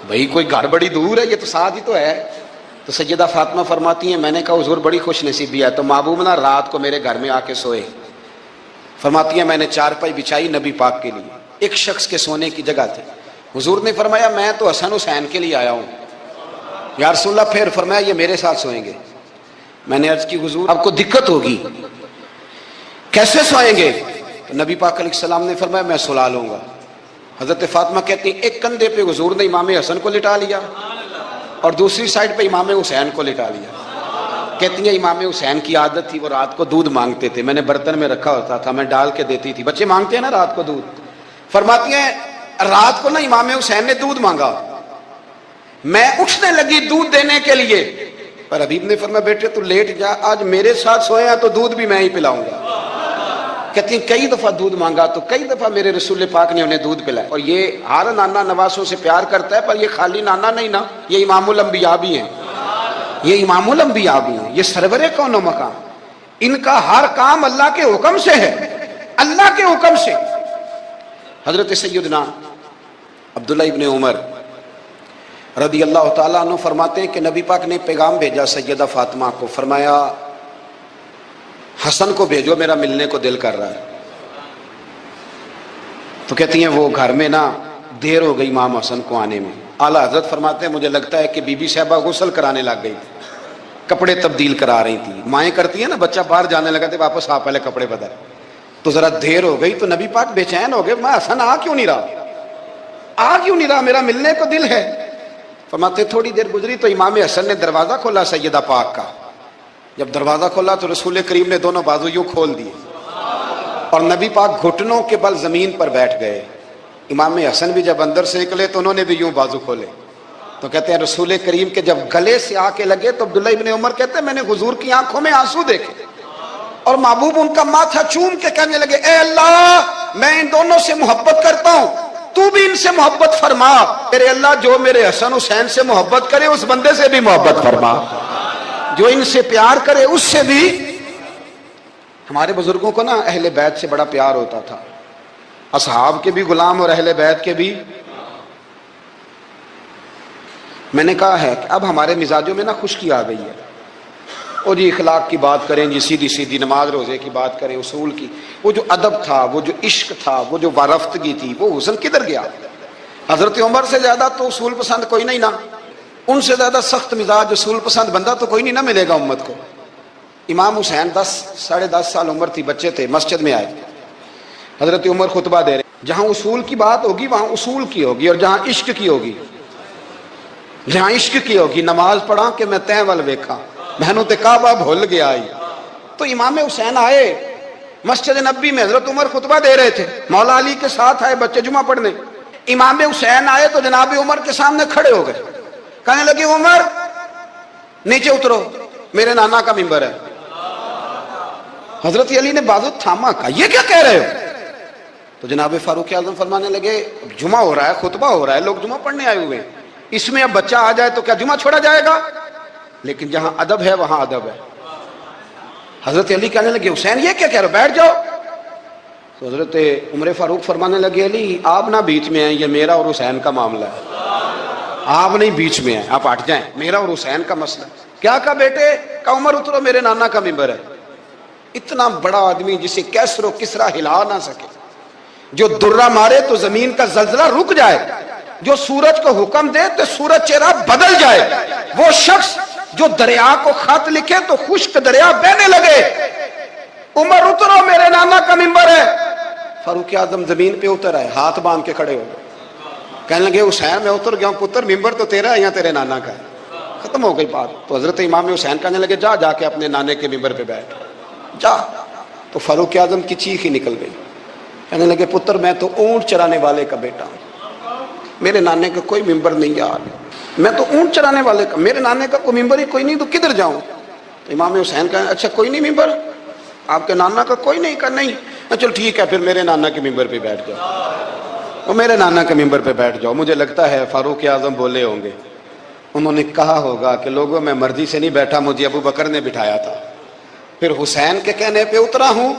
بھئی کوئی گھر بڑی دور ہے، یہ تو ساتھ ہی تو ہے۔ تو سیدہ فاطمہ فرماتی ہیں میں نے کہا حضور بڑی خوش نصیبی ہے، تو محبوب نا رات کو میرے گھر میں آ کے سوئے۔ فرماتی ہیں میں نے چارپائی بچھائی نبی پاک کے لیے، ایک شخص کے سونے کی جگہ تھی۔ حضور نے فرمایا میں تو حسن حسین کے لیے آیا ہوں۔ یا رسول اللہ، پھر فرمایا یہ میرے ساتھ سوئیں گے۔ میں نے عرض کی حضور آپ کو دقت ہوگی، کیسے سوئیں گے؟ تو نبی پاک علیہ السلام نے فرمایا میں سلا لوں گا۔ حضرت فاطمہ کہتی ہیں ایک کندھے پہ حضور نے امام حسن کو لٹا لیا اور دوسری سائڈ پہ امام حسین کو لٹا لیا۔ کہتی ہیں امام حسین کی عادت تھی وہ رات کو دودھ مانگتے تھے، میں نے برتن میں رکھا ہوتا تھا، میں ڈال کے دیتی تھی، بچے مانگتے ہیں نا رات کو دودھ۔ فرماتی ہیں رات کو نا امام حسین نے دودھ مانگا، میں اٹھنے لگی دودھ دینے کے لیے، پر حبیب نے فرمایا بیٹے تو لیٹ جا، آج میرے ساتھ سوئے ہیں تو دودھ بھی میں ہی پلاؤں گا۔ کہتی ہیں کئی دفعہ دودھ مانگا تو کئی دفعہ میرے رسول پاک نے انہیں دودھ پلایا۔ اور یہ ہر نانا نواسوں سے پیار کرتا ہے، پر یہ خالی نانا نہیں نا، یہ امام الانبیاء بھی ہیں، یہ امام الانبیاء بھی ہیں، یہ سرور کون و مقام، ان کا ہر کام اللہ کے حکم سے ہے، اللہ کے حکم سے۔ حضرت سیدنا عبداللہ ابن عمر رضی اللہ تعالیٰ عنہ فرماتے ہیں کہ نبی پاک نے پیغام بھیجا سیدہ فاطمہ کو، فرمایا حسن کو بھیجو میرا ملنے کو دل کر رہا ہے. تو کہتی ہیں وہ گھر میں نا دیر ہو گئی امام حسن کو آنے میں. اعلیٰ حضرت فرماتے ہیں مجھے لگتا ہے کہ بی بی صاحبہ غسل کرانے لگ گئی تھی, کپڑے تبدیل کرا رہی تھی. مائیں کرتی ہیں نا, بچہ باہر جانے لگا تھے واپس آ پہلے کپڑے بدل, تو ذرا دیر ہو گئی تو نبی پاک بے چین ہو گئے, میں حسن آ کیوں نہیں رہا, میرا ملنے کو دل ہے. فرماتے تھوڑی دیر گزری تو امام حسن نے دروازہ کھولا سیدہ پاک کا. جب دروازہ کھولا تو رسول کریم نے دونوں بازو یوں کھول دیے اور نبی پاک گھٹنوں کے بل زمین پر بیٹھ گئے. امام حسن بھی جب اندر سے نکلے تو انہوں نے بھی یوں بازو کھولے. تو کہتے ہیں رسول کریم کے جب گلے سے آ کے لگے تو عبداللہ ابن عمر کہتے ہیں میں نے حضور کی آنکھوں میں آنسو دیکھے اور محبوب ان کا ماتھا چوم کے کہنے لگے اے اللہ میں ان دونوں سے محبت کرتا ہوں, تو بھی ان سے محبت فرما. تیرے اللہ جو میرے حسن حسین سے محبت کرے اس بندے سے بھی محبت فرما, جو ان سے پیار کرے اس سے بھی. ہمارے بزرگوں کو نا اہل بیت سے بڑا پیار ہوتا تھا, اصحاب کے بھی غلام اور اہل بیت کے بھی. میں نے کہا ہے کہ اب ہمارے مزاجوں میں نا خشکی آ گئی ہے. اور جی اخلاق کی بات کریں, جی سیدھی سیدھی نماز روزے کی بات کریں, اصول کی, وہ جو ادب تھا, وہ جو عشق تھا, وہ جو وارفتگی تھی, وہ حسن کدھر گیا؟ حضرت عمر سے زیادہ تو اصول پسند کوئی نہیں نا, ان سے زیادہ سخت مزاج اصول پسند بندہ تو کوئی نہیں نہ ملے گا امت کو. امام حسین 10-10.5 سال عمر تھی, بچے تھے, مسجد میں آئے. حضرت عمر خطبہ دے رہے, جہاں اصول کی بات ہوگی وہاں اصول کی ہوگی, اور جہاں عشق کی ہوگی, جہاں عشق کی ہوگی. نماز پڑھا کہ میں تیں ول ویکھا, بہنوں تے کعبہ بھول گیا آئی. تو امام حسین آئے مسجد نبی میں, حضرت عمر خطبہ دے رہے تھے, مولا علی کے ساتھ آئے بچے جمعہ پڑھنے. امام حسین آئے تو جناب عمر کے سامنے کھڑے ہو گئے, کہنے لگے عمر نیچے اترو, میرے نانا کا ممبر ہے. حضرت علی نے بازو تھاما, کہا یہ کیا کہہ رہے ہو؟ تو جناب فاروق اعظم فرمانے لگے جمعہ ہو رہا ہے, خطبہ ہو رہا ہے, لوگ جمعہ پڑھنے آئے ہوئے ہیں, اس میں اب بچہ آ جائے تو کیا جمعہ چھوڑا جائے گا؟ لیکن جہاں ادب ہے وہاں ادب ہے. حضرت علی کہنے لگے حسین یہ کیا کہہ رہے ہو, بیٹھ جاؤ. تو حضرت عمر فاروق فرمانے لگے علی آپ نہ بیچ میں ہیں, یہ میرا اور حسین کا معاملہ ہے, آپ نہیں بیچ میں ہیں, آپ ہٹ جائیں, میرا اور حسین کا مسئلہ. کیا کہا بیٹے؟ کہا عمر اترو, میرے نانا کا ممبر ہے. اتنا بڑا آدمی جسے کیسر و کسرا ہلا نہ سکے, جو درہ مارے تو زمین کا زلزلہ رک جائے, جو سورج کو حکم دے تو سورج چہرہ بدل جائے, وہ شخص جو دریا کو خط لکھے تو خشک دریا بہنے لگے. عمر اترو, میرے نانا کا ممبر ہے. فاروق اعظم زمین پہ اتر آئے, ہاتھ باندھ کے کھڑے ہو گئے, کہنے لگے حسین میں اتر گیا ہوں پتر, ممبر تو تیرا ہے یا تیرے نانا کا ہے. ختم ہو گئی بات. تو حضرت امام حسین کہنے لگے جا کے اپنے نانے کے ممبر پہ بیٹھ جا. تو فاروق اعظم کی چیخ ہی نکل گئی, کہنے لگے پتر میں تو اونٹ چرانے والے کا بیٹا ہوں, میرے نانے کا کوئی ممبر نہیں یار, میں تو اونٹ چرانے والے کا, میرے نانے کا کوئی ممبر ہی کوئی نہیں, تو کدھر جاؤں؟ تو امام حسین کہا اچھا کوئی نہیں ممبر, آپ کے نانا کا کوئی نہیں؟ کہا نہیں. چل ٹھیک ہے پھر میرے نانا کے ممبر پہ بیٹھ جاؤ, وہ میرے نانا کے ممبر پہ بیٹھ جاؤ. مجھے لگتا ہے فاروق اعظم بولے ہوں گے, انہوں نے کہا ہوگا کہ لوگوں میں مرضی سے نہیں بیٹھا, مجھے ابو بکر نے بٹھایا تھا, پھر حسین کے کہنے پہ اترا ہوں,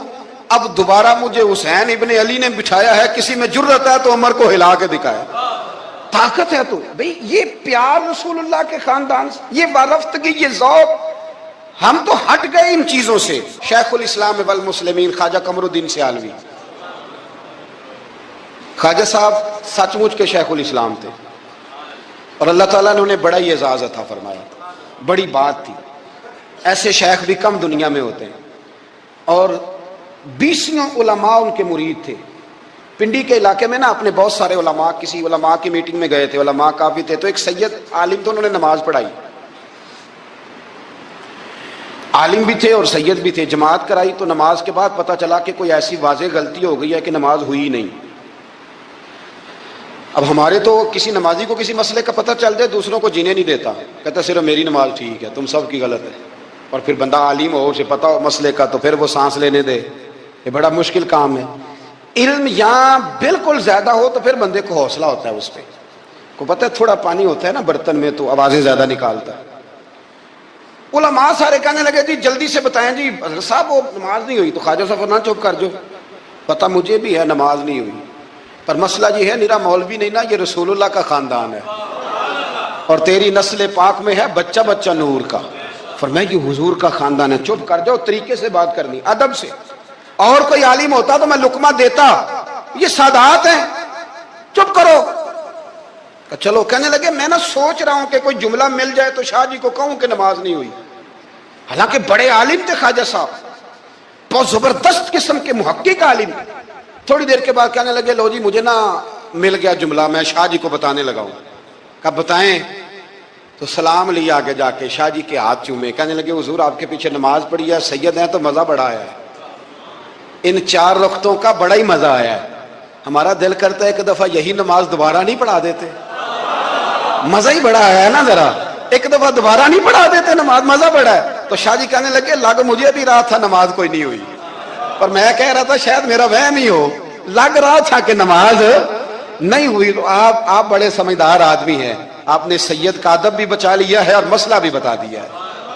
اب دوبارہ مجھے حسین ابن علی نے بٹھایا ہے, کسی میں جرت ہے تو عمر کو ہلا کے دکھایا, طاقت ہے. تو بھئی یہ پیار رسول اللہ کے خاندان سے, یہ وارفتگی, یہ ذوق, ہم تو ہٹ گئے ان چیزوں سے. شیخ الاسلام والمسلمین خواجہ قمر الدین سیالوی, خواجہ صاحب سچ مچ کے شیخ الاسلام تھے, اور اللہ تعالیٰ نے انہیں بڑا ہی اعزاز عطا فرمایا, بڑی بات تھی. ایسے شیخ بھی کم دنیا میں ہوتے ہیں, اور 20 علماء ان کے مرید تھے. پنڈی کے علاقے میں نا اپنے بہت سارے علماء, کسی علماء کی میٹنگ میں گئے تھے, علماء کافی تھے, تو ایک سید عالم تو انہوں نے نماز پڑھائی, عالم بھی تھے اور سید بھی تھے, جماعت کرائی. تو نماز کے بعد پتہ چلا کہ کوئی ایسی واضح غلطی ہو گئی ہے کہ نماز ہوئی نہیں. اب ہمارے تو کسی نمازی کو کسی مسئلے کا پتہ چل جائے دوسروں کو جینے نہیں دیتا, کہتا صرف میری نماز ٹھیک ہے, تم سب کی غلط ہے. اور پھر بندہ عالم ہو, اسے پتہ ہو مسئلے کا, تو پھر وہ سانس لینے دے, یہ بڑا مشکل کام ہے. علم یہاں بالکل زیادہ ہو تو پھر بندے کو حوصلہ ہوتا ہے اس پہ, کو پتہ ہے تھوڑا پانی ہوتا ہے نا برتن میں تو آوازیں زیادہ نکالتا ہے. علماء سارے کہنے لگے جی جلدی سے بتائیں جی حضرت صاحب وہ نماز نہیں ہوئی. تو خواجہ صاحب فرمایا چپ کر جو, پتہ مجھے بھی ہے نماز نہیں ہوئی, پر مسئلہ یہ ہے میرا مولوی نہیں نا, یہ رسول اللہ کا خاندان ہے, اور تیری نسل پاک میں ہے بچہ بچہ نور کا. فرمایا کہ حضور کا خاندان ہے، چپ کر جاؤ، طریقے سے بات کرنی، ادب سے. اور کوئی عالم ہوتا تو میں لقمہ دیتا، یہ سادات ہیں، چپ کرو. چلو کہنے لگے میں نہ سوچ رہا ہوں کہ کوئی جملہ مل جائے تو شاہ جی کو کہوں کہ نماز نہیں ہوئی. حالانکہ بڑے عالم تھے خواجہ صاحب، بہت زبردست قسم کے محقق عالم. تھوڑی دیر کے بعد کہنے لگے لو جی مجھے نا مل گیا جملہ، میں شاہ جی کو بتانے لگا ہوں. کب بتائیں؟ تو سلام لیا آگے جا کے، شاہ جی کے ہاتھ چومے. کہنے لگے حضور آپ کے پیچھے نماز پڑھی ہے، سید ہیں تو مزہ بڑا آیا ہے، ان 4 رکعتوں کا بڑا ہی مزہ آیا ہے. ہمارا دل کرتا ہے ایک دفعہ یہی نماز دوبارہ نہیں پڑھا دیتے، مزہ ہی بڑا آیا ہے نا، ذرا ایک دفعہ دوبارہ نہیں پڑھا دیتے نماز، مزہ بڑا ہے. تو شاہ جی کہنے لگے لگ مجھے بھی رہا تھا نماز کوئی نہیں ہوئی، پر میں کہہ رہا تھا شاید میرا وہم ہی ہو، لگ رہا تھا کہ نماز نہیں ہوئی. تو آپ بڑے سمجھدار آدمی ہیں، آپ نے سید کا ادب بھی بچا لیا ہے اور مسئلہ بھی بتا دیا ہے.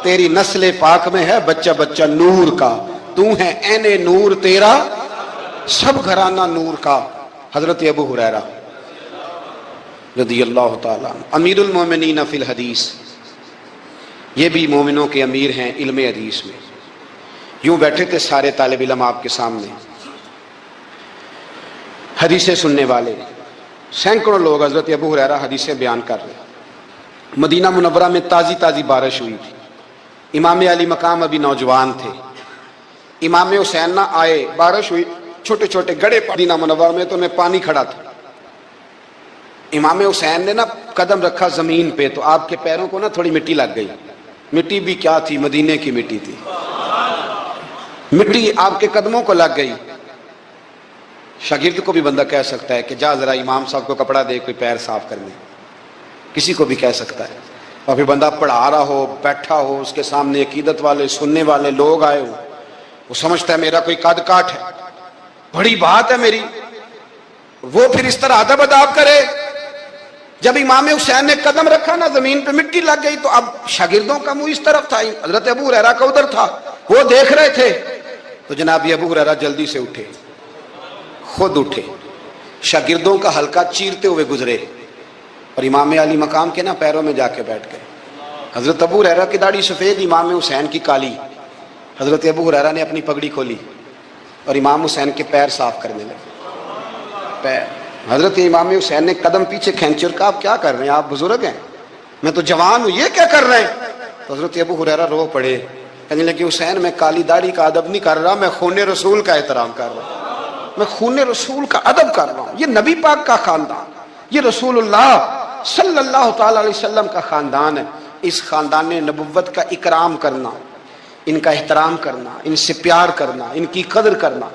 تیری نسل پاک میں ہے بچہ بچہ نور کا، تو ہے عین نور تیرا سب گھرانہ نور کا. حضرت ابو ہریرہ رضی اللہ تعالیٰ عنہ امیر المومنین فی الحدیث، یہ بھی مومنوں کے امیر ہیں علم حدیث میں. یوں بیٹھے تھے سارے طالب علم آپ کے سامنے، حدیثیں سننے والے سینکڑوں لوگ. حضرت ابو ہریرہ حدیثیں بیان کر رہے. مدینہ منورہ میں تازی تازی بارش ہوئی تھی، امام علی مقام ابھی نوجوان تھے. امام حسین نہ آئے، بارش ہوئی، چھوٹے چھوٹے گڑھے مدینہ منورہ میں تو ان میں پانی کھڑا تھا. امام حسین نے نا قدم رکھا زمین پہ تو آپ کے پیروں کو نا تھوڑی مٹی لگ گئی. مٹی بھی کیا تھی، مدینے کی مٹی تھی. مٹی آپ کے قدموں کو لگ گئی. شاگرد کو بھی بندہ کہہ سکتا ہے کہ جا ذرا امام صاحب کو کپڑا دے کوئی پیر صاف کرنے، کسی کو بھی کہہ سکتا ہے. اور پھر بندہ پڑھا رہا ہو، بیٹھا ہو، اس کے سامنے عقیدت والے سننے والے لوگ آئے ہو، وہ سمجھتا ہے میرا کوئی قد کاٹ ہے، بڑی بات ہے میری، وہ پھر اس طرح ادب اداب کرے. جب امام حسین نے قدم رکھا نا زمین پہ مٹی لگ گئی، تو اب شاگردوں کا منہ اس طرف تھا، حضرت ابو ہریرہ کا ادھر تھا، وہ دیکھ رہے تھے. تو جناب ابو ہریرہ جلدی سے اٹھے، خود اٹھے، شاگردوں کا حلقہ چیرتے ہوئے گزرے اور امام علی مقام کے نا پیروں میں جا کے بیٹھ گئے. حضرت ابو ہریرہ کی داڑھی سفید، امام حسین کی کالی. حضرت ابو ہریرہ نے اپنی پگڑی کھولی اور امام حسین کے پیر صاف کرنے لگے. پیر حضرت امام حسین نے قدم پیچھے کھینچے اور کہا آپ کیا کر رہے ہیں، آپ بزرگ ہیں، میں تو جوان ہوں، یہ کیا کر رہے ہیں؟ تو حضرت ابو ہریرہ رو پڑے، کہنے لگے حسین میں کالی داڑھی کا ادب نہیں کر رہا، میں خون رسول کا احترام کر رہا ہوں، میں خون رسول کا ادب کر رہا ہوں. یہ نبی پاک کا خاندان، یہ رسول اللہ صلی اللہ تعالی علیہ وسلم کا خاندان ہے. اس خاندان نبوت کا اکرام کرنا، ان کا احترام کرنا، ان سے پیار کرنا، ان کی قدر کرنا،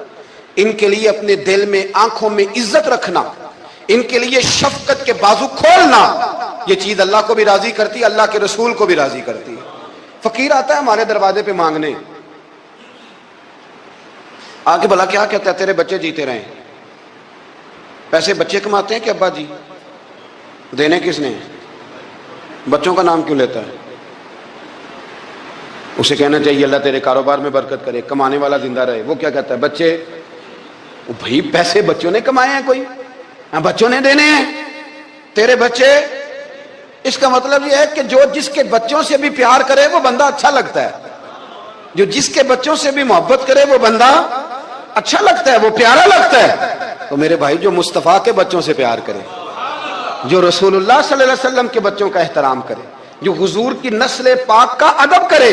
ان کے لیے اپنے دل میں آنکھوں میں عزت رکھنا، ان کے لیے شفقت کے بازو کھولنا، یہ چیز اللہ کو بھی راضی کرتی ہے، اللہ کے رسول کو بھی راضی کرتی ہے. فقیر آتا ہے ہمارے دروازے پہ مانگنے، آگے بھلا کیا کہتا ہے، تیرے بچے جیتے رہیں. پیسے بچے کماتے ہیں کہ ابا جی؟ دینے کس نے؟ بچوں کا نام کیوں لیتا ہے؟ اسے کہنا چاہیے اللہ تیرے کاروبار میں برکت کرے، کمانے والا زندہ رہے. وہ کیا کہتا ہے، بچے؟ بھائی پیسے بچوں نے کمائے ہیں، کوئی بچوں نے دینے ہیں، تیرے بچے. اس کا مطلب یہ ہے کہ جو جس کے بچوں سے بھی پیار کرے وہ بندہ اچھا لگتا ہے، جو جس کے بچوں سے بھی محبت کرے وہ بندہ اچھا لگتا ہے، وہ پیارا لگتا ہے. تو میرے بھائی جو مصطفیٰ کے بچوں سے پیار کرے، جو رسول اللہ صلی اللہ علیہ وسلم کے بچوں کا احترام کرے، جو حضور کی نسل پاک کا ادب کرے.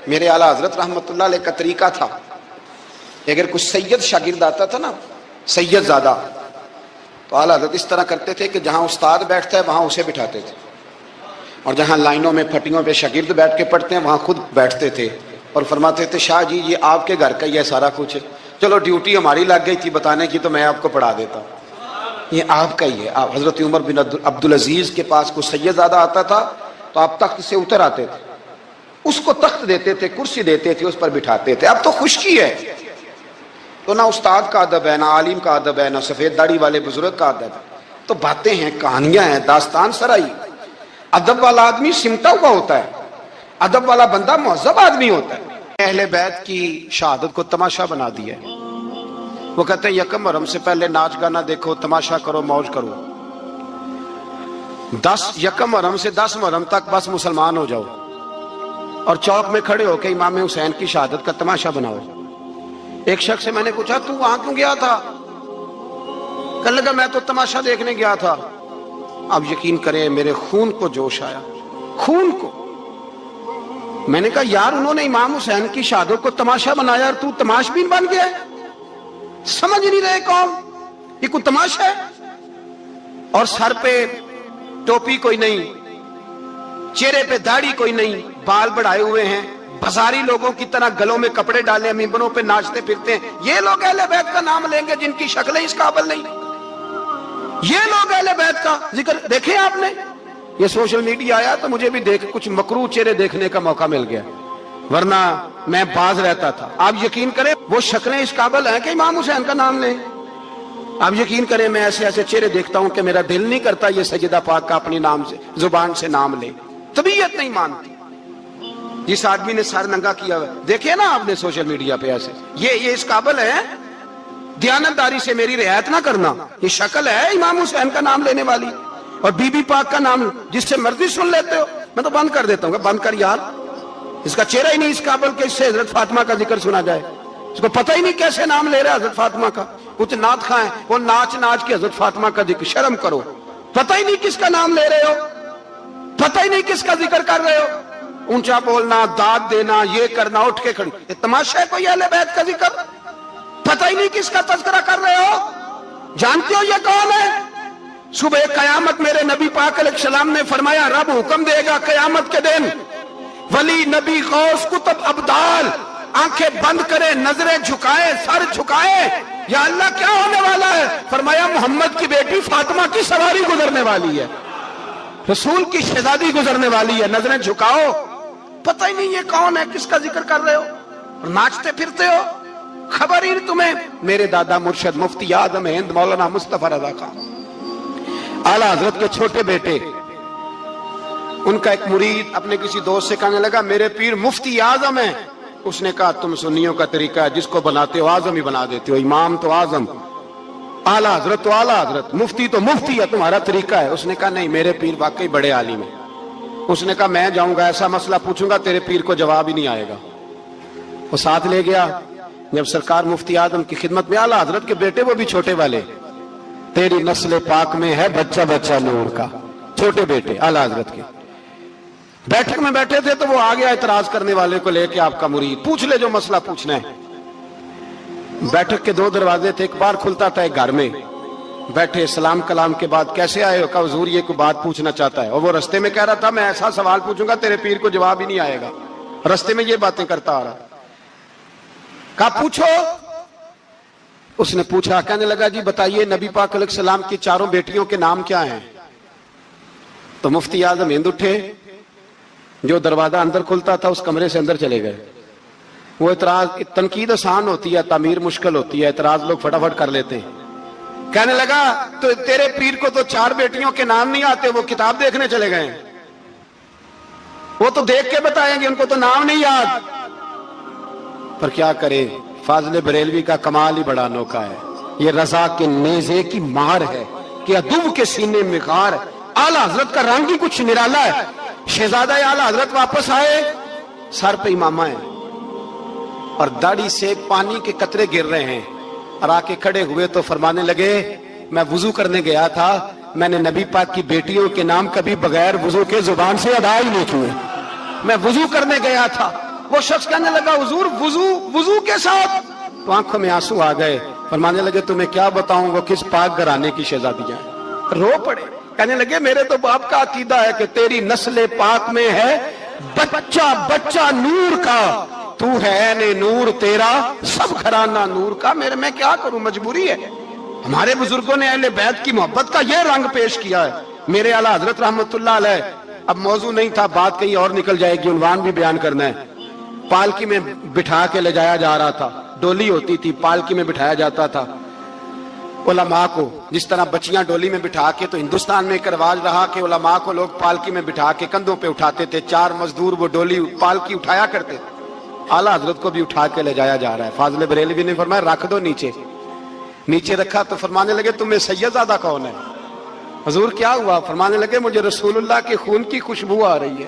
میرے اعلیٰ حضرت رحمت اللہ علیہ کا طریقہ تھا، اگر کچھ سید شاگرد آتا تھا نا، سید زادہ، تو اعلیٰ حضرت اس طرح کرتے تھے کہ جہاں استاد بیٹھتا ہے وہاں اسے بٹھاتے تھے، اور جہاں لائنوں میں پھٹیوں پہ شاگرد بیٹھ کے پڑھتے ہیں وہاں خود بیٹھتے تھے، اور فرماتے تھے شاہ جی یہ آپ کے گھر کا ہی ہے سارا کچھ، چلو ڈیوٹی ہماری لگ گئی تھی بتانے کی تو میں آپ کو پڑھا دیتا ہوں، یہ آپ کا ہی ہے. آپ حضرت عمر بن عبدالعزیز کے پاس کوئی سید زادہ آتا تھا تو آپ تخت سے اتر آتے تھے، اس کو تخت دیتے تھے، کرسی دیتے تھے، اس پر بٹھاتے تھے. اب تو خشکی ہے، تو نہ استاد کا ادب ہے، نہ عالم کا ادب ہے، نہ سفید داڑھی والے بزرگ کا ادب ہے. تو باتیں ہیں، کہانیاں ہیں، داستان سرائی. ادب والا آدمی سمٹا ہوا ہوتا ہے، ادب والا بندہ مہذب آدمی ہوتا ہے. اہل بیت کی شہادت کو تماشا بنا دیا ہے. وہ کہتے ہیں یکم محرم سے پہلے ناچ گانا دیکھو، تماشا کرو، موج کرو. 10 یکم محرم سے 10 محرم تک بس مسلمان ہو جاؤ. اور چوک میں کھڑے ہو کے امام حسین کی شہادت کا تماشا بناؤ. ایک شخص سے میں نے پوچھا تو وہاں کیوں گیا تھا؟ کہنے لگا میں تو تماشا دیکھنے گیا تھا. اب یقین کریں میرے خون کو جوش آیا, خون کو. میں نے کہا یار انہوں نے امام حسین کی شہادت کو تماشا بنایا اور تو تماشبین بن گیا. سمجھ نہیں رہے قوم یہ کوئی تماشا ہے. اور سر پہ ٹوپی کوئی نہیں, چہرے پہ داڑھی کوئی نہیں, بال بڑھائے ہوئے ہیں, بازاری لوگوں کی طرح گلوں میں کپڑے ڈالے ممبروں پہ ناچتے پھرتے ہیں. یہ لوگ اہل بیت کا نام لیں گے جن کی شکلیں اس قابل نہیں. یہ لوگ اہل بیت کا ذکر دیکھیں آپ نے. یہ سوشل میڈیا آیا تو مجھے بھی دیکھ کچھ مکروہ چہرے دیکھنے کا موقع مل گیا, ورنہ میں باز رہتا تھا. آپ یقین کریں وہ شکلیں اس قابل ہیں کہ امام حسین کا نام لیں. آپ یقین کریں میں ایسے ایسے چہرے دیکھتا ہوں کہ میرا دل نہیں کرتا یہ سیدہ پاک کا اپنی نام سے زبان سے نام لے. طبیعت نہیں مانتی. جس آدمی نے سر ننگا کیا ہوا دیکھیں نا آپ نے سوشل میڈیا پہ ایسے, یہ اس قابل ہے دیانتداری سے میری رعایت نہ کرنا. یہ شکل ہے امام حسین کا نام لینے والی, اور بی بی پاک کا نام جس سے مرضی سن لیتے ہو. میں تو بند کر دیتا ہوں, بند کر یار, اس کا چہرہ ہی نہیں اس قابل کہ اس سے حضرت فاطمہ کا ذکر سنا جائے. اس کو پتہ ہی نہیں کیسے نام لے رہا حضرت فاطمہ کا. کچھ نعت خواہ ہیں وہ ناچ ناچ کے حضرت فاطمہ کا ذکر. شرم کرو, پتہ ہی نہیں کس کا نام لے رہے ہو, پتہ ہی نہیں کس کا ذکر کر رہے ہو. اونچا بولنا, داد دینا, یہ کرنا, اٹھ کے کھڑی, یہ تماشا ہے کوئی اہل بیت کا ذکر؟ پتہ ہی نہیں کس کا تذکرہ کر رہے ہو. جانتے ہو یہ کون ہے؟ صبح قیامت میرے نبی پاک علیہ السلام نے فرمایا رب حکم دے گا قیامت کے دن ولی نبی غوث کتب ابدال آنکھیں بند کرے, نظریں جھکائے, سر جھکائے, یا اللہ کیا ہونے والا ہے؟ فرمایا محمد کی بیٹی فاطمہ کی سواری گزرنے والی ہے, رسول کی شہزادی گزرنے والی ہے, نظریں جھکاؤ. پتہ ہی نہیں یہ کون ہے, کس کا ذکر کر رہے ہو, اور ناچتے پھرتے ہو. خبر ہی نہیں تمہیں. میرے دادا مرشد مفتی اعظم ہند مولانا مصطفیٰ رضا خان اعلیٰ حضرت کے چھوٹے بیٹے, ان کا ایک مرید اپنے کسی دوست سے کہنے لگا میرے پیر مفتی اعظم ہیں. اس نے کہا تم سنیوں کا طریقہ ہے جس کو بناتے ہو اعظم ہی بنا دیتے ہو. امام تو اعظم, اعلیٰ حضرت تو اعلیٰ حضرت, مفتی تو مفتی ہے, تمہارا طریقہ ہے. اس نے کہا نہیں میرے پیر واقعی بڑے عالم ہیں. اس نے کہا میں جاؤں گا ایسا مسئلہ پوچھوں گا تیرے پیر کو جواب ہی نہیں آئے گا. وہ ساتھ لے گیا. جب سرکار مفتی اعظم کی خدمت میں, اعلیٰ حضرت کے بیٹے وہ بھی چھوٹے والے, تیری نسل پاک میں ہے بچہ بچہ نور کا, چھوٹے بیٹے اعلیٰ حضرت کے. بیٹھک میں بیٹھے تھے تو وہ آ گیا اعتراض کرنے والے کو لے کے, آپ کا مرید پوچھ لے جو مسئلہ پوچھنا ہے. بیٹھک کے 2 دروازے تھے, ایک بار کھلتا تھا ایک گھر میں. بیٹھے, سلام کلام کے بعد کیسے آئے ہو؟ کہا حضور یہ کوئی بات پوچھنا چاہتا ہے. اور وہ رستے میں کہہ رہا تھا میں ایسا سوال پوچھوں گا تیرے پیر کو جواب ہی نہیں آئے گا. رستے میں یہ باتیں کرتا آ رہا. کہا پوچھو. اس نے پوچھا, کہنے لگا جی بتائیے نبی پاک علیہ السلام کی 4 بیٹیوں کے نام کیا ہیں؟ تو مفتی اعظم ہند اٹھے, جو دروازہ اندر کھلتا تھا اس کمرے سے اندر چلے گئے. وہ اعتراض, تنقید آسان ہوتی ہے, تعمیر مشکل ہوتی ہے, اعتراض لوگ فٹافٹ کر لیتے ہیں. کہنے لگا تو تیرے پیر کو تو 4 بیٹیوں کے نام نہیں آتے, وہ کتاب دیکھنے چلے گئے ہیں, وہ تو دیکھ کے بتائیں گے, ان کو تو نام نہیں یاد. پر کیا کرے, فاضل بریلوی کا کمال ہی بڑا انوکھا ہے. یہ رضا کے نیزے کی مار ہے کہ ادب کے سینے میں غار. اعلیٰ حضرت کا رنگ ہی کچھ نرالا ہے. شہزادہ اعلیٰ حضرت واپس آئے, سر پہ امامہ ہے اور داڑھی سے پانی کے قطرے گر رہے ہیں, اور آ کے کھڑے ہوئے تو فرمانے لگے میں وضو کرنے گیا تھا, میں نے نبی پاک کی بیٹیوں کے نام کبھی بغیر وضو کے زبان سے ادا ہی نہیں کیے, میں وضو کرنے گیا تھا. وہ شخص کہنے لگا حضور وضو کے ساتھ؟ تو آنکھوں میں آنسو آ گئے. فرمانے لگے تمہیں کیا بتاؤں وہ کس پاک گھرانے کی شہزادی ہیں. رو پڑے. کہنے لگے میرے تو باپ کا عقیدہ ہے کہ تیری نسل پاک میں ہے بچہ بچہ نور کا, تو ہے نے نور تیرا سب گھرانہ نور کا. میرے میں کیا کروں, مجبوری ہے. ہمارے بزرگوں نے اہل بیت کی محبت کا یہ رنگ پیش کیا ہے. میرے اعلیٰ حضرت رحمت اللہ علیہ, اب موضوع نہیں تھا, بات کہیں اور نکل جائے گی, عنوان بھی بیان کرنا ہے. پالکی میں بٹھا کے لے جایا جا رہا تھا, ڈولی ہوتی تھی, پالکی میں بٹھایا جاتا تھا علماء کو. جس طرح بچیاں ڈولی میں بٹھا کے, تو ہندوستان میں ایک رواج رہا کہ علماء کو لوگ پالکی میں بٹھا کے کندھوں پہ اٹھاتے تھے. 4 مزدور وہ ڈولی پالکی اٹھایا کرتے. اعلیٰ حضرت کو بھی اٹھا کے لے جایا جا رہا ہے. فاضل بریلوی نے فرمایا رکھ دو نیچے. نیچے رکھا تو فرمانے لگے تمہیں سیدزادہ کون ہے؟ حضور کیا ہوا؟ فرمانے لگے مجھے رسول اللہ کے خون کی خوشبو آ رہی ہے.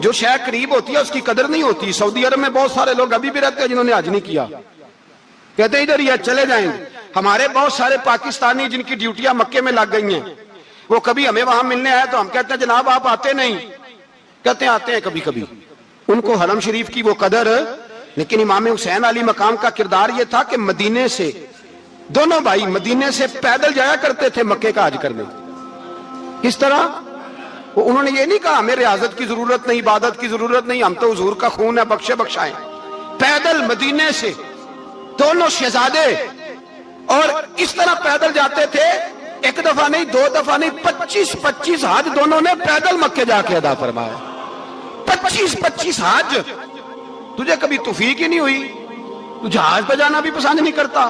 جو شے قریب ہوتی ہے اس کی قدر نہیں ہوتی. سعودی عرب میں بہت سارے لوگ ابھی بھی رہتے ہیں جنہوں نے حج نہیں کیا, کہتے ادھر ہی چلے جائیں. ہمارے بہت سارے پاکستانی جن کی ڈیوٹیاں مکے میں لگ گئی ہیں, وہ کبھی ہمیں وہاں ملنے آئے تو ہم کہتے ہیں جناب آپ آتے نہیں, کہتے ہیں آتے ہیں کبھی کبھی. ان کو حرم شریف کی وہ قدر. لیکن امام حسین علی مقام کا کردار یہ تھا کہ مدینے سے دونوں بھائی مدینے سے پیدل جایا کرتے تھے مکے کا حج کرنے. کس طرح؟ انہوں نے یہ نہیں کہا ہمیں ریاضت کی ضرورت نہیں, عبادت کی ضرورت نہیں, ہم تو حضور کا خون ہے بخشے بخشائیں. پیدل مدینے سے دونوں شہزادے اور اس طرح پیدل جاتے تھے, ایک دفعہ نہیں, دو دفعہ نہیں, 25 حج دونوں نے پیدل مکے جا کے ادا فرمایا. 25 حج. تجھے کبھی توفیق ہی نہیں ہوئی, تو جہاز پہ جانا بھی پسند نہیں کرتا,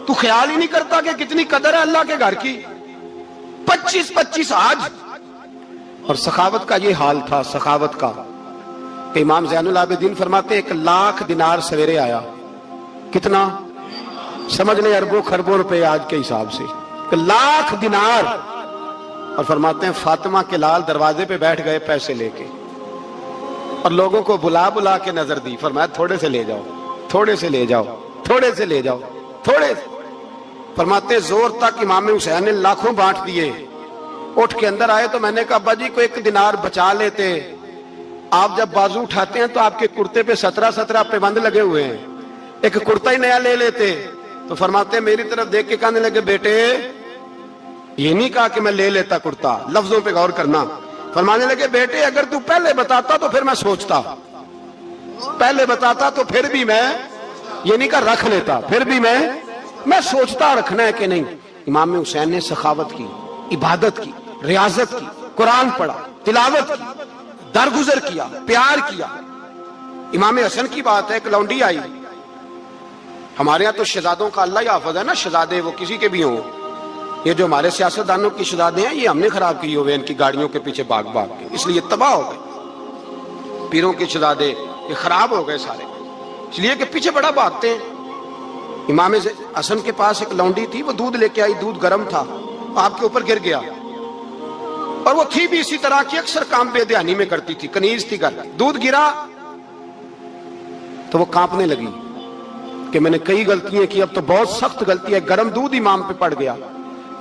تو خیال ہی نہیں کرتا کہ کتنی قدر ہے اللہ کے گھر کی. 25 حج. اور سخاوت کا یہ حال تھا, سخاوت کا, کہ امام زین العابدین فرماتے 1,00,000 دینار سویرے آیا. کتنا؟ سمجھ لیں اربوں خربوں روپے آج کے حساب سے, 1,00,000 دینار. اور فرماتے ہیں فاطمہ کے لال دروازے پہ بیٹھ گئے پیسے لے کے, اور لوگوں کو بلا بلا کے نظر دی. فرمایا تھوڑے سے لے جاؤ, تھوڑے سے لے جاؤ, تھوڑے سے لے جاؤ, تھوڑے سے. فرماتے زور تک امام حسین نے لاکھوں بانٹ دیے. اٹھ کے اندر آئے تو میں نے کہا ابا جی کو 1 دینار بچا لیتے. آپ جب بازو اٹھاتے ہیں تو آپ کے کرتے پہ 17 پیبند لگے ہوئے ہیں, ایک کرتا ہی نیا لے لیتے. تو فرماتے میری طرف دیکھ کے کہنے لگے بیٹے یہ نہیں کہا کہ میں لے لیتا کرتا, لفظوں پہ غور کرنا. فرمانے لگے بیٹے اگر تو پہلے بتاتا تو پھر میں سوچتا, پہلے بتاتا تو پھر بھی میں یہ نہیں کہا رکھ لیتا, پھر بھی میں سوچتا رکھنا ہے کہ نہیں. امام حسین نے سخاوت کی, عبادت کی, ریاضت کی, قرآن پڑھا, تلاوت کی, درگزر کیا, پیار کیا. امام حسن کی بات ہے, ایک لونڈی آئی. ہمارے ہاں تو شہزادوں کا اللہ ہی حافظ ہے نا, شہزادے وہ کسی کے بھی ہوں. یہ جو ہمارے سیاستدانوں کی شہزادے ہیں یہ ہم نے خراب کیے ہوئے, ان کی گاڑیوں کے پیچھے بھاگ بھاگ کے, اس لیے تباہ ہو گئے. پیروں کے شہزادے یہ خراب ہو گئے سارے, اس لیے کہ پیچھے بڑا بھاگتے ہیں. امام حسن کے پاس ایک لونڈی تھی, وہ دودھ لے کے آئی, دودھ گرم تھا, آپ کے اوپر گر گیا. اور وہ تھی بھی اسی طرح کی, اکثر کام بے دھیانی میں کرتی تھی, کنیز تھی گھر. دودھ گرا تو وہ کانپنے لگی کہ میں نے کئی غلطیاں کی, اب تو بہت سخت غلطی ہے. گرم دودھ امام پہ پڑ گیا.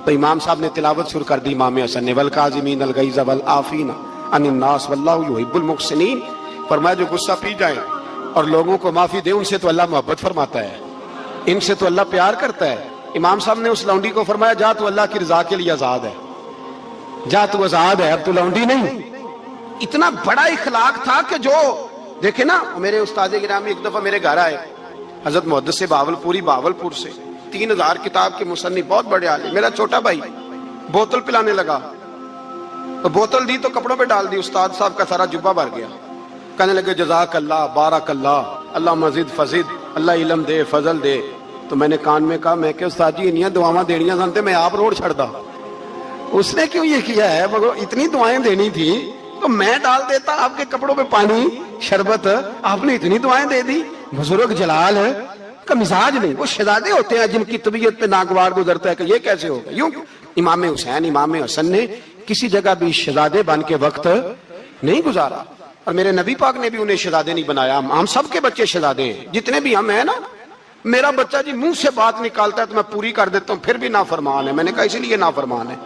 تو امام صاحب نے تلاوت شروع کر دی امام حسن نے, والکاظمین الغیظ والعافین عن الناس واللہ یحب المحسنین. فرمایا جو غصہ پی جائیں اور لوگوں کو معافی دے, ان سے تو اللہ محبت فرماتا ہے, ان سے تو اللہ پیار کرتا ہے. امام صاحب نے اس لونڈی کو فرمایا جا تو اللہ کی رضا کے لیے آزاد ہے, جا تو آزاد ہے, اب تو لونڈی نہیں. اتنا بڑا اخلاق تھا کہ جو دیکھیں نا, میرے استاد گرامی ایک دفعہ میرے گھر آئے, حضرت محدث سے باولپور سے, 3000 کتاب کے مصنف, بہت بڑے عالم. میرا چھوٹا بھائی بوتل پلانے لگا, تو بوتل دی تو کپڑوں پہ ڈال دی, استاد صاحب کا سارا جبہ بھر گیا. کہنے لگے جزاک اللہ, بارک اللہ, اللہ مزید فزید, اللہ علم دے, فضل دے. تو میں نے کان میں کہا, میں کہ استاد جی انیاں دعاواں دینیاں سنتے, میں آپ روڑ چھڑ دا. اس نے کیوں یہ کیا ہے, مگر اتنی دعائیں دینی تھی تو میں ڈال دیتا آپ کے کپڑوں پہ پانی شربت, آپ نے اتنی دعائیں دے دی. بزرگ جلال ہے کا مزاج نہیں. وہ شہزادے ہوتے ہیں جن کی طبیعت پہ ناگوار گزرتا ہے کہ یہ کیسے ہوگا. یوں امام حسین, امام حسن نے کسی جگہ بھی شہزادے بن کے وقت نہیں گزارا, اور میرے نبی پاک نے بھی انہیں شہزادے نہیں بنایا. ہم سب کے بچے شہزادے ہیں, جتنے بھی ہم ہیں نا. میرا بچہ جی منہ سے بات نکالتا ہے تو میں پوری کر دیتا ہوں, پھر بھی نافرمان ہے. میں نے کہا اسی لیے نافرمان ہے.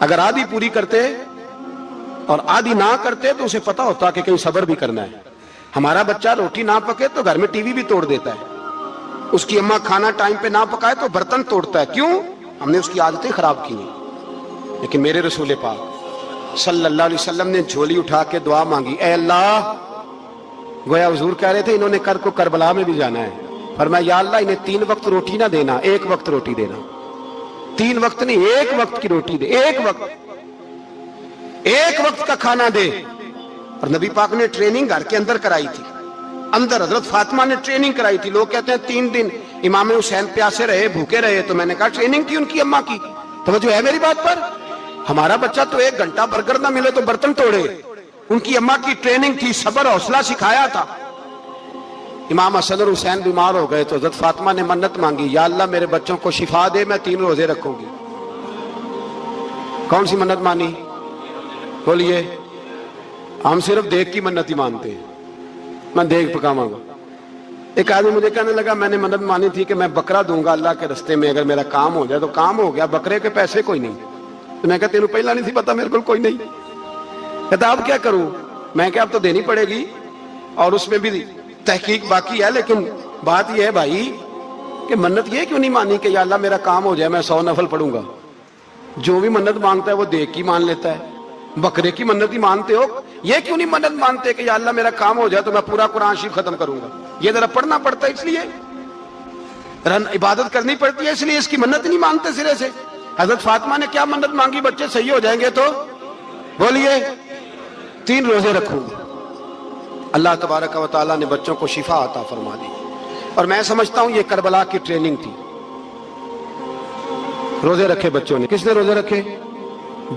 اگر آدھی پوری کرتے اور آدھی نہ کرتے تو اسے پتا ہوتا کہ کہیں صبر بھی کرنا ہے. ہمارا بچہ روٹی نہ پکے تو گھر میں ٹی وی بھی توڑ دیتا ہے, اس کی اماں کھانا ٹائم پہ نہ پکائے تو برتن توڑتا ہے. کیوں؟ ہم نے اس کی عادتیں خراب کی ہیں. لیکن میرے رسول پاک صلی اللہ علیہ وسلم نے جھولی اٹھا کے دعا مانگی, اے اللہ, گویا حضور کہہ رہے تھے انہوں نے کو کربلا میں بھی جانا ہے. فرمایا یا اللہ انہیں 3 وقت روٹی نہ دینا, 1 وقت روٹی دینا. 3 وقت نہیں, 1 وقت کی روٹی دے, 1 وقت کا کھانا دے. اور نبی پاک نے ٹریننگ گھر کے اندر کرائی تھی, اندر حضرت فاطمہ نے ٹریننگ کرائی تھی. لوگ کہتے ہیں 3 دن امام حسین پیاسے رہے, بھوکے رہے. تو میں نے کہا ٹریننگ تھی ان کی اماں کی. توجہ ہے میری بات پر؟ ہمارا بچہ تو 1 گھنٹہ برگر نہ ملے تو برتن توڑے. ان کی اماں کی ٹریننگ تھی, صبر حوصلہ سکھایا تھا. امام حسن اور حسین بیمار ہو گئے تو حضرت فاطمہ نے منت مانگی, یا اللہ میرے بچوں کو شفا دے, میں 3 روزے رکھوں گی. کون سی منت مانی؟ بولیے. ہم صرف دیکھ کی منت ہی مانتے ہیں، میں دیکھ پکاواں گا۔ ایک آدمی مجھے کہنے لگا میں نے منت مانی تھی کہ میں بکرا دوں گا اللہ کے رستے میں، اگر میرا کام ہو جائے تو کام ہو گیا، بکرے کے پیسے کوئی نہیں۔ تو میں کہا تینوں پہلا نہیں تھی پتا؟ میرے کو کوئی نہیں۔ کہتا اب کیا کروں؟ میں کہا اب تو دینی پڑے گی، اور اس میں بھی تحقیق باقی ہے، لیکن بات یہ ہے بھائی کہ منت یہ کیوں نہیں مانی کہ یا اللہ میرا کام ہو جائے میں 100 نفل پڑھوں گا؟ جو بھی منت مانگتا ہے وہ دیکھ کی مان لیتا ہے۔ بکرے کی منت ہی مانتے ہو، یہ کیوں نہیں منت مانتے کہ یا اللہ میرا کام ہو جائے تو میں پورا قرآن شریف ختم کروں گا؟ یہ ذرا پڑھنا پڑتا ہے، اس لیے عبادت کرنی پڑتی ہے، اس لیے اس کی منت نہیں مانتے سرے سے۔ حضرت فاطمہ نے کیا منت مانگی؟ بچے صحیح ہو جائیں گے تو بولیے 3 روزے رکھوں گی۔ اللہ تبارک و تعالیٰ نے بچوں کو شفا عطا فرما دی، اور میں سمجھتا ہوں یہ کربلا کی ٹریننگ تھی۔ روزے رکھے بچوں نے۔ کس نے روزے رکھے؟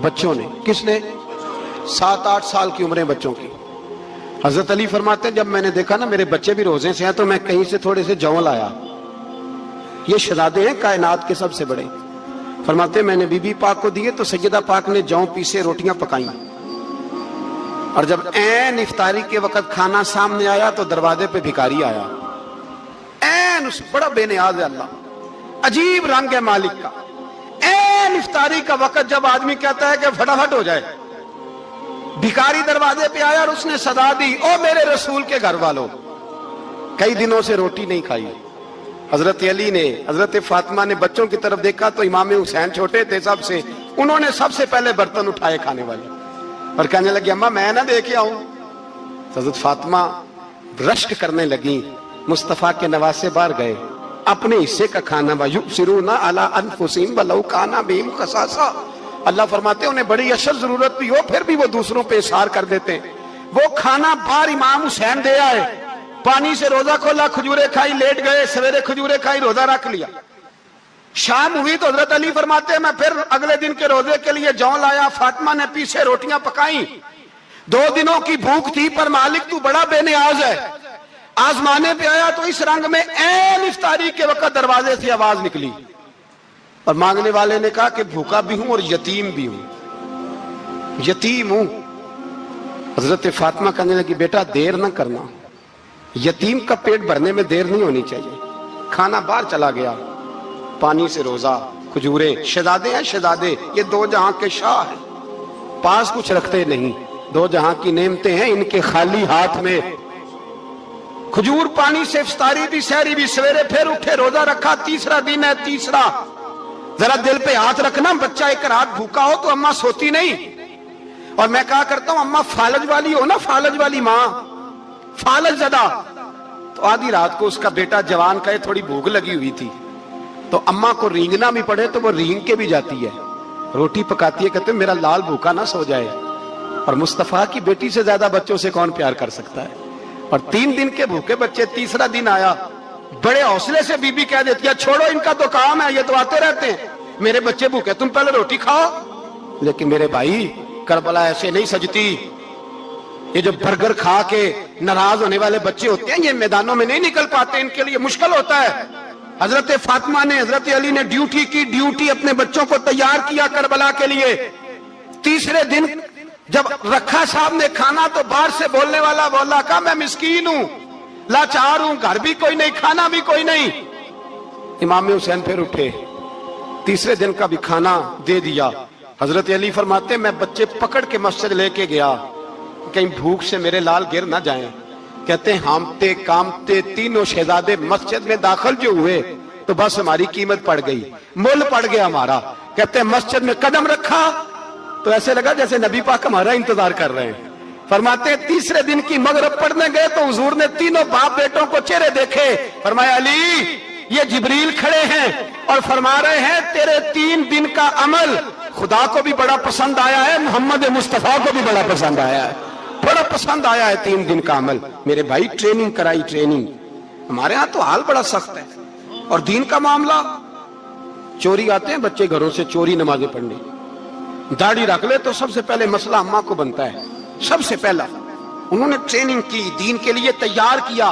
بچوں نے۔ کس نے؟ 7-8 سال کی عمریں بچوں کی۔ حضرت علی فرماتے ہیں جب میں نے دیکھا نا میرے بچے بھی روزے سے ہیں تو میں کہیں سے تھوڑے سے جوں لایا۔ یہ شہزادے ہیں کائنات کے سب سے بڑے۔ فرماتے ہیں میں نے بی بی پاک کو دیے تو سیدہ پاک نے جوں پیسے روٹیاں پکائیں، اور جب عین افطاری کے وقت کھانا سامنے آیا تو دروازے پہ بھکاری آیا۔ عین اس بڑا بے نیاز ہے اللہ، عجیب رنگ ہے مالک کا۔ عین افطاری کا وقت جب آدمی کہتا ہے کہ فٹافٹ ہو جائے، بھکاری دروازے پہ آیا اور اس نے صدا دی او میرے رسول کے گھر والوں، کئی دنوں سے روٹی نہیں کھائی۔ حضرت علی نے، حضرت فاطمہ نے بچوں کی طرف دیکھا تو امام حسین چھوٹے تھے سب سے، انہوں نے سب سے پہلے برتن اٹھائے کھانے والے، اور کہنے لگی اماں میں نہ دے کے آؤں؟ حضرت فاطمہ رشک کرنے لگی۔ مصطفیٰ کے نواسے باہر گئے، اپنے حصے کا کھانا وَيُؤْثِرُونَ عَلَىٰ أَنفُسِهِمْ وَلَوْ كَانَ بِهِمْ خَصَاصَةٌ، اللہ فرماتے ہیں انہیں بڑی اشد ضرورت بھی ہو پھر بھی وہ دوسروں پہ اثار کر دیتے ہیں۔ وہ کھانا باہر امام حسین دے آئے، پانی سے روزہ کھولا، کھجورے کھائی، لیٹ گئے، سویرے کھجورے کھائی، روزہ رکھ لیا۔ شام ہوئی تو حضرت علی فرماتے ہیں میں پھر اگلے دن کے روزے کے لیے جوں لایا، فاطمہ نے پیچھے روٹیاں پکائیں۔ 2 دنوں کی بھوک تھی پر مالک تو بڑا بے نیاز ہے۔ آزمانے پہ آیا تو اس رنگ میں عین افطاری کے وقت دروازے سے آواز نکلی، اور مانگنے والے نے کہا کہ بھوکا بھی ہوں اور یتیم بھی ہوں، یتیم ہوں۔ حضرت فاطمہ کہنے لگی بیٹا دیر نہ کرنا، یتیم کا پیٹ بھرنے میں دیر نہیں ہونی چاہیے۔ کھانا باہر چلا گیا، پانی سے روزہ، کھجورے۔ شہزادے ہیں شہزادے، یہ 2 جہاں کے شاہ ہیں، پاس کچھ رکھتے نہیں، 2 جہاں کی نعمتیں ہیں ان کے خالی ہاتھ میں۔ کھجور پانی سے افطاری بھی، سحری بھی، سویرے پھر اٹھے، روزہ رکھا۔ تیسرا دن ہے، تیسرا۔ ذرا دل پہ ہاتھ رکھنا، بچہ ایک رات بھوکا ہو تو اماں سوتی نہیں، اور میں کہا کرتا ہوں اماں فالج والی ہو نا، فالج والی ماں، فالج زدہ، تو آدھی رات کو اس کا بیٹا جوان کہے تھوڑی بھوک لگی ہوئی تھی تو اماں کو رینگنا بھی پڑے تو وہ رینگ کے بھی جاتی ہے، روٹی پکاتی ہے، کہتے ہیں میرا لال بھوکا نہ سو جائے۔ اور مصطفیٰ کی بیٹی سے زیادہ بچوں سے کون پیار کر سکتا ہے؟ اور 3 دن کے بھوکے بچے، تیسرا دن آیا، بڑے حوصلے سے بی بی کہہ دیتی ہے چھوڑو ان کا تو کام ہے، یہ تو آتے رہتے ہیں، میرے بچے بھوکے تم پہلے روٹی کھاؤ۔ لیکن میرے بھائی کربلا ایسے نہیں سجتی۔ یہ جو برگر کھا کے ناراض ہونے والے بچے ہوتے ہیں یہ میدانوں میں نہیں نکل پاتے، ان کے لیے مشکل ہوتا ہے۔ حضرت فاطمہ نے، حضرت علی نے ڈیوٹی کی، ڈیوٹی اپنے بچوں کو تیار کیا کربلا کے لیے۔ تیسرے دن جب رکھا صاحب نے کھانا تو باہر سے بولنے والا بولا کہا میں مسکین ہوں، لاچار ہوں، گھر بھی کوئی نہیں، کھانا بھی کوئی نہیں۔ امام حسین پھر اٹھے، تیسرے دن کا بھی کھانا دے دیا۔ حضرت علی فرماتے میں بچے پکڑ کے مسجد لے کے گیا، کہیں بھوک سے میرے لال گر نہ جائیں۔ کہتے ہیں ہامتے کامتے تینوں شہزادے مسجد میں داخل جو ہوئے تو بس ہماری قیمت پڑ گئی، مول پڑ گیا ہمارا۔ کہتے ہیں مسجد میں قدم رکھا تو ایسے لگا جیسے نبی پاک ہمارا انتظار کر رہے ہیں۔ فرماتے ہیں تیسرے دن کی مغرب پڑھنے گئے تو حضور نے تینوں باپ بیٹوں کو چہرے دیکھے، فرمایا علی یہ جبریل کھڑے ہیں اور فرما رہے ہیں تیرے 3 دن کا عمل خدا کو بھی بڑا پسند آیا ہے، محمد مصطفیٰ کو بھی بڑا پسند آیا ہے، بڑا پسند آیا ہے 3 دن کا عمل۔ میرے بھائی ٹریننگ کرائی، ٹریننگ۔ ہمارے ہاں تو حال بڑا سخت ہے، اور دین کا معاملہ، چوری آتے ہیں بچے گھروں سے چوری نمازیں پڑھنے، داڑھی رکھ لے تو سب سے پہلے مسئلہ اماں کو بنتا ہے، سب سے پہلا۔ انہوں نے ٹریننگ کی، دین کے لیے تیار کیا،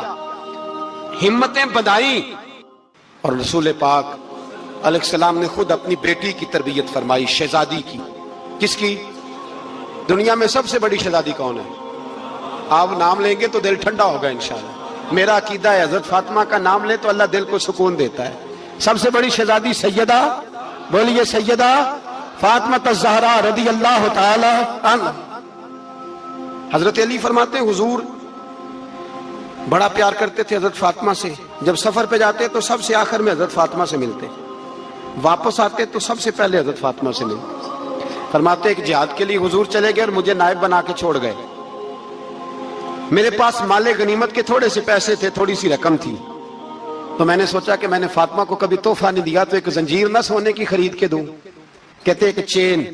ہمتیں بندھائیں، اور رسول پاک علیہ السلام نے خود اپنی بیٹی کی تربیت فرمائی، شہزادی کی۔ کس کی؟ دنیا میں سب سے بڑی شہزادی کون ہے؟ آپ نام لیں گے تو دل ٹھنڈا ہوگا انشاءاللہ. میرا عقیدہ ہے حضرت فاطمہ کا نام لے تو اللہ دل کو سکون دیتا ہے. سب سے بڑی شہزادی سیدہ، بولیے سیدہ فاطمہ الزہرا رضی اللہ تعالی عنہ. حضرت علی فرماتے ہیں حضور بڑا پیار کرتے تھے حضرت فاطمہ سے. جب سفر پہ جاتے تو سب سے آخر میں حضرت فاطمہ سے ملتے، واپس آتے تو سب سے پہلے حضرت فاطمہ سے ملتے. فرماتے ایک جہاد کے لیے حضور چلے گئے اور مجھے نائب بنا کے چھوڑ گئے. میرے پاس مال غنیمت کے تھوڑے سے پیسے تھے، تھوڑی سی رقم تھی. تو میں نے سوچا کہ میں نے فاطمہ کو کبھی تحفہ نہیں دیا تو ایک زنجیر نہ سونے کی خرید کے دوں. کہتے ایک چین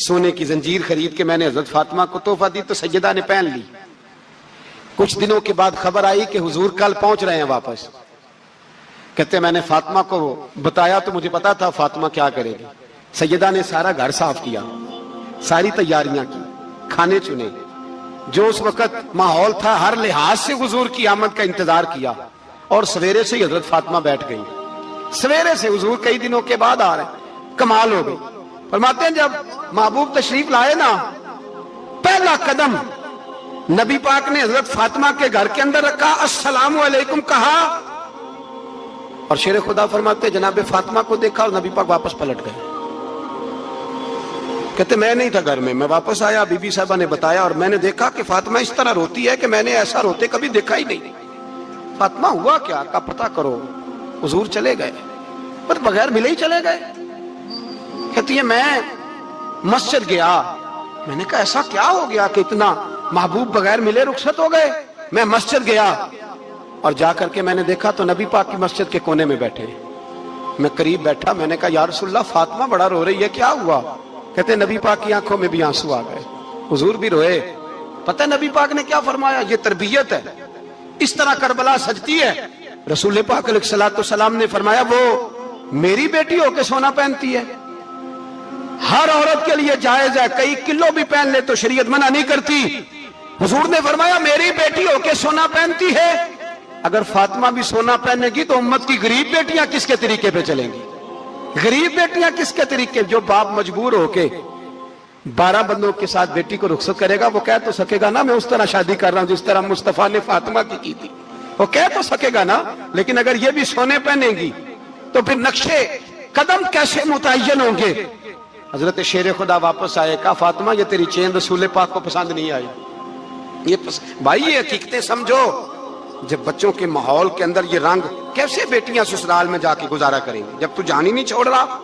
سونے کی زنجیر خرید کے میں نے حضرت فاطمہ کو تحفہ دی تو سیدہ نے پہن لی. کچھ دنوں کے بعد خبر آئی کہ حضور کل پہنچ رہے ہیں واپس. کہتے میں نے فاطمہ کو بتایا تو مجھے پتا تھا فاطمہ کیا کرے گی. سیدہ نے سارا گھر صاف کیا، ساری تیاریاں کی، کھانے چنے، جو اس وقت ماحول تھا ہر لحاظ سے حضور کی آمد کا انتظار کیا. اور سویرے سے ہی حضرت فاطمہ بیٹھ گئی. سویرے سے حضور کئی دنوں کے بعد آ رہے ہیں. کمال ہو گئی. فرماتے ہیں جب محبوب تشریف لائے نا، پہلا قدم نبی پاک نے حضرت فاطمہ کے گھر کے اندر رکھا، السلام علیکم کہا، اور شیر خدا فرماتے جناب فاطمہ کو دیکھا اور نبی پاک واپس پلٹ گئے. کہتے میں نہیں تھا گھر میں واپس آیا، بی بی صاحبہ نے بتایا اور میں نے دیکھا کہ فاطمہ اس طرح روتی ہے کہ میں نے ایسا روتے کبھی دیکھا ہی نہیں. فاطمہ ہوا کیا کا پتہ کرو. حضور چلے گئے پر بغیر ملے ہی چلے گئے. کہتی ہے میں مسجد گیا، میں نے کہا ایسا کیا ہو گیا کہ اتنا محبوب بغیر ملے رخصت ہو گئے. میں مسجد گیا اور جا کر کے میں نے دیکھا تو نبی پاک کی مسجد کے کونے میں بیٹھے. میں قریب بیٹھا، میں نے کہا یا رسول اللہ فاطمہ بڑا رو رہی ہے، کیا ہوا؟ کہتے نبی پاک کی آنکھوں میں بھی آنسو آ گئے، حضور بھی روئے. پتہ نبی پاک نے کیا فرمایا؟ یہ تربیت ہے، اس طرح کربلا سجتی ہے. رسول پاک علیہ الصلوۃ والسلام نے فرمایا وہ میری بیٹی ہو کے سونا پہنتی ہے. ہر عورت کے لیے جائز ہے، کئی کلو بھی پہن لے تو شریعت منع نہیں کرتی. حضور نے فرمایا میری بیٹی ہو کے سونا پہنتی ہے. اگر فاطمہ بھی سونا پہنے گی تو امت کی غریب بیٹیاں کس کے طریقے پہ چلیں گی؟ غریب بیٹیاں کس کے طریقے؟ جو باپ مجبور ہو کے 12 بندوں کے ساتھ بیٹی کو رخصت کرے گا وہ کہہ تو سکے گا نا میں اس طرح شادی کر رہا ہوں جس طرح مصطفیٰ نے فاطمہ کی تھی. وہ کہہ تو سکے گا نا. لیکن اگر یہ بھی سونے پہنے گی تو پھر نقشے قدم کیسے متعین ہوں گے؟ حضرت شیر خدا واپس آئے، کہا فاطمہ یہ تیری چین رسول پاک کو پسند نہیں آئی. بھائی یہ حقیقتیں سمجھو. جب بچوں کے ماحول کے اندر یہ رنگ، کیسے بیٹیاں سسرال میں جا کے گزارا کریں گی جب تو جان ہی نہیں چھوڑ رہا؟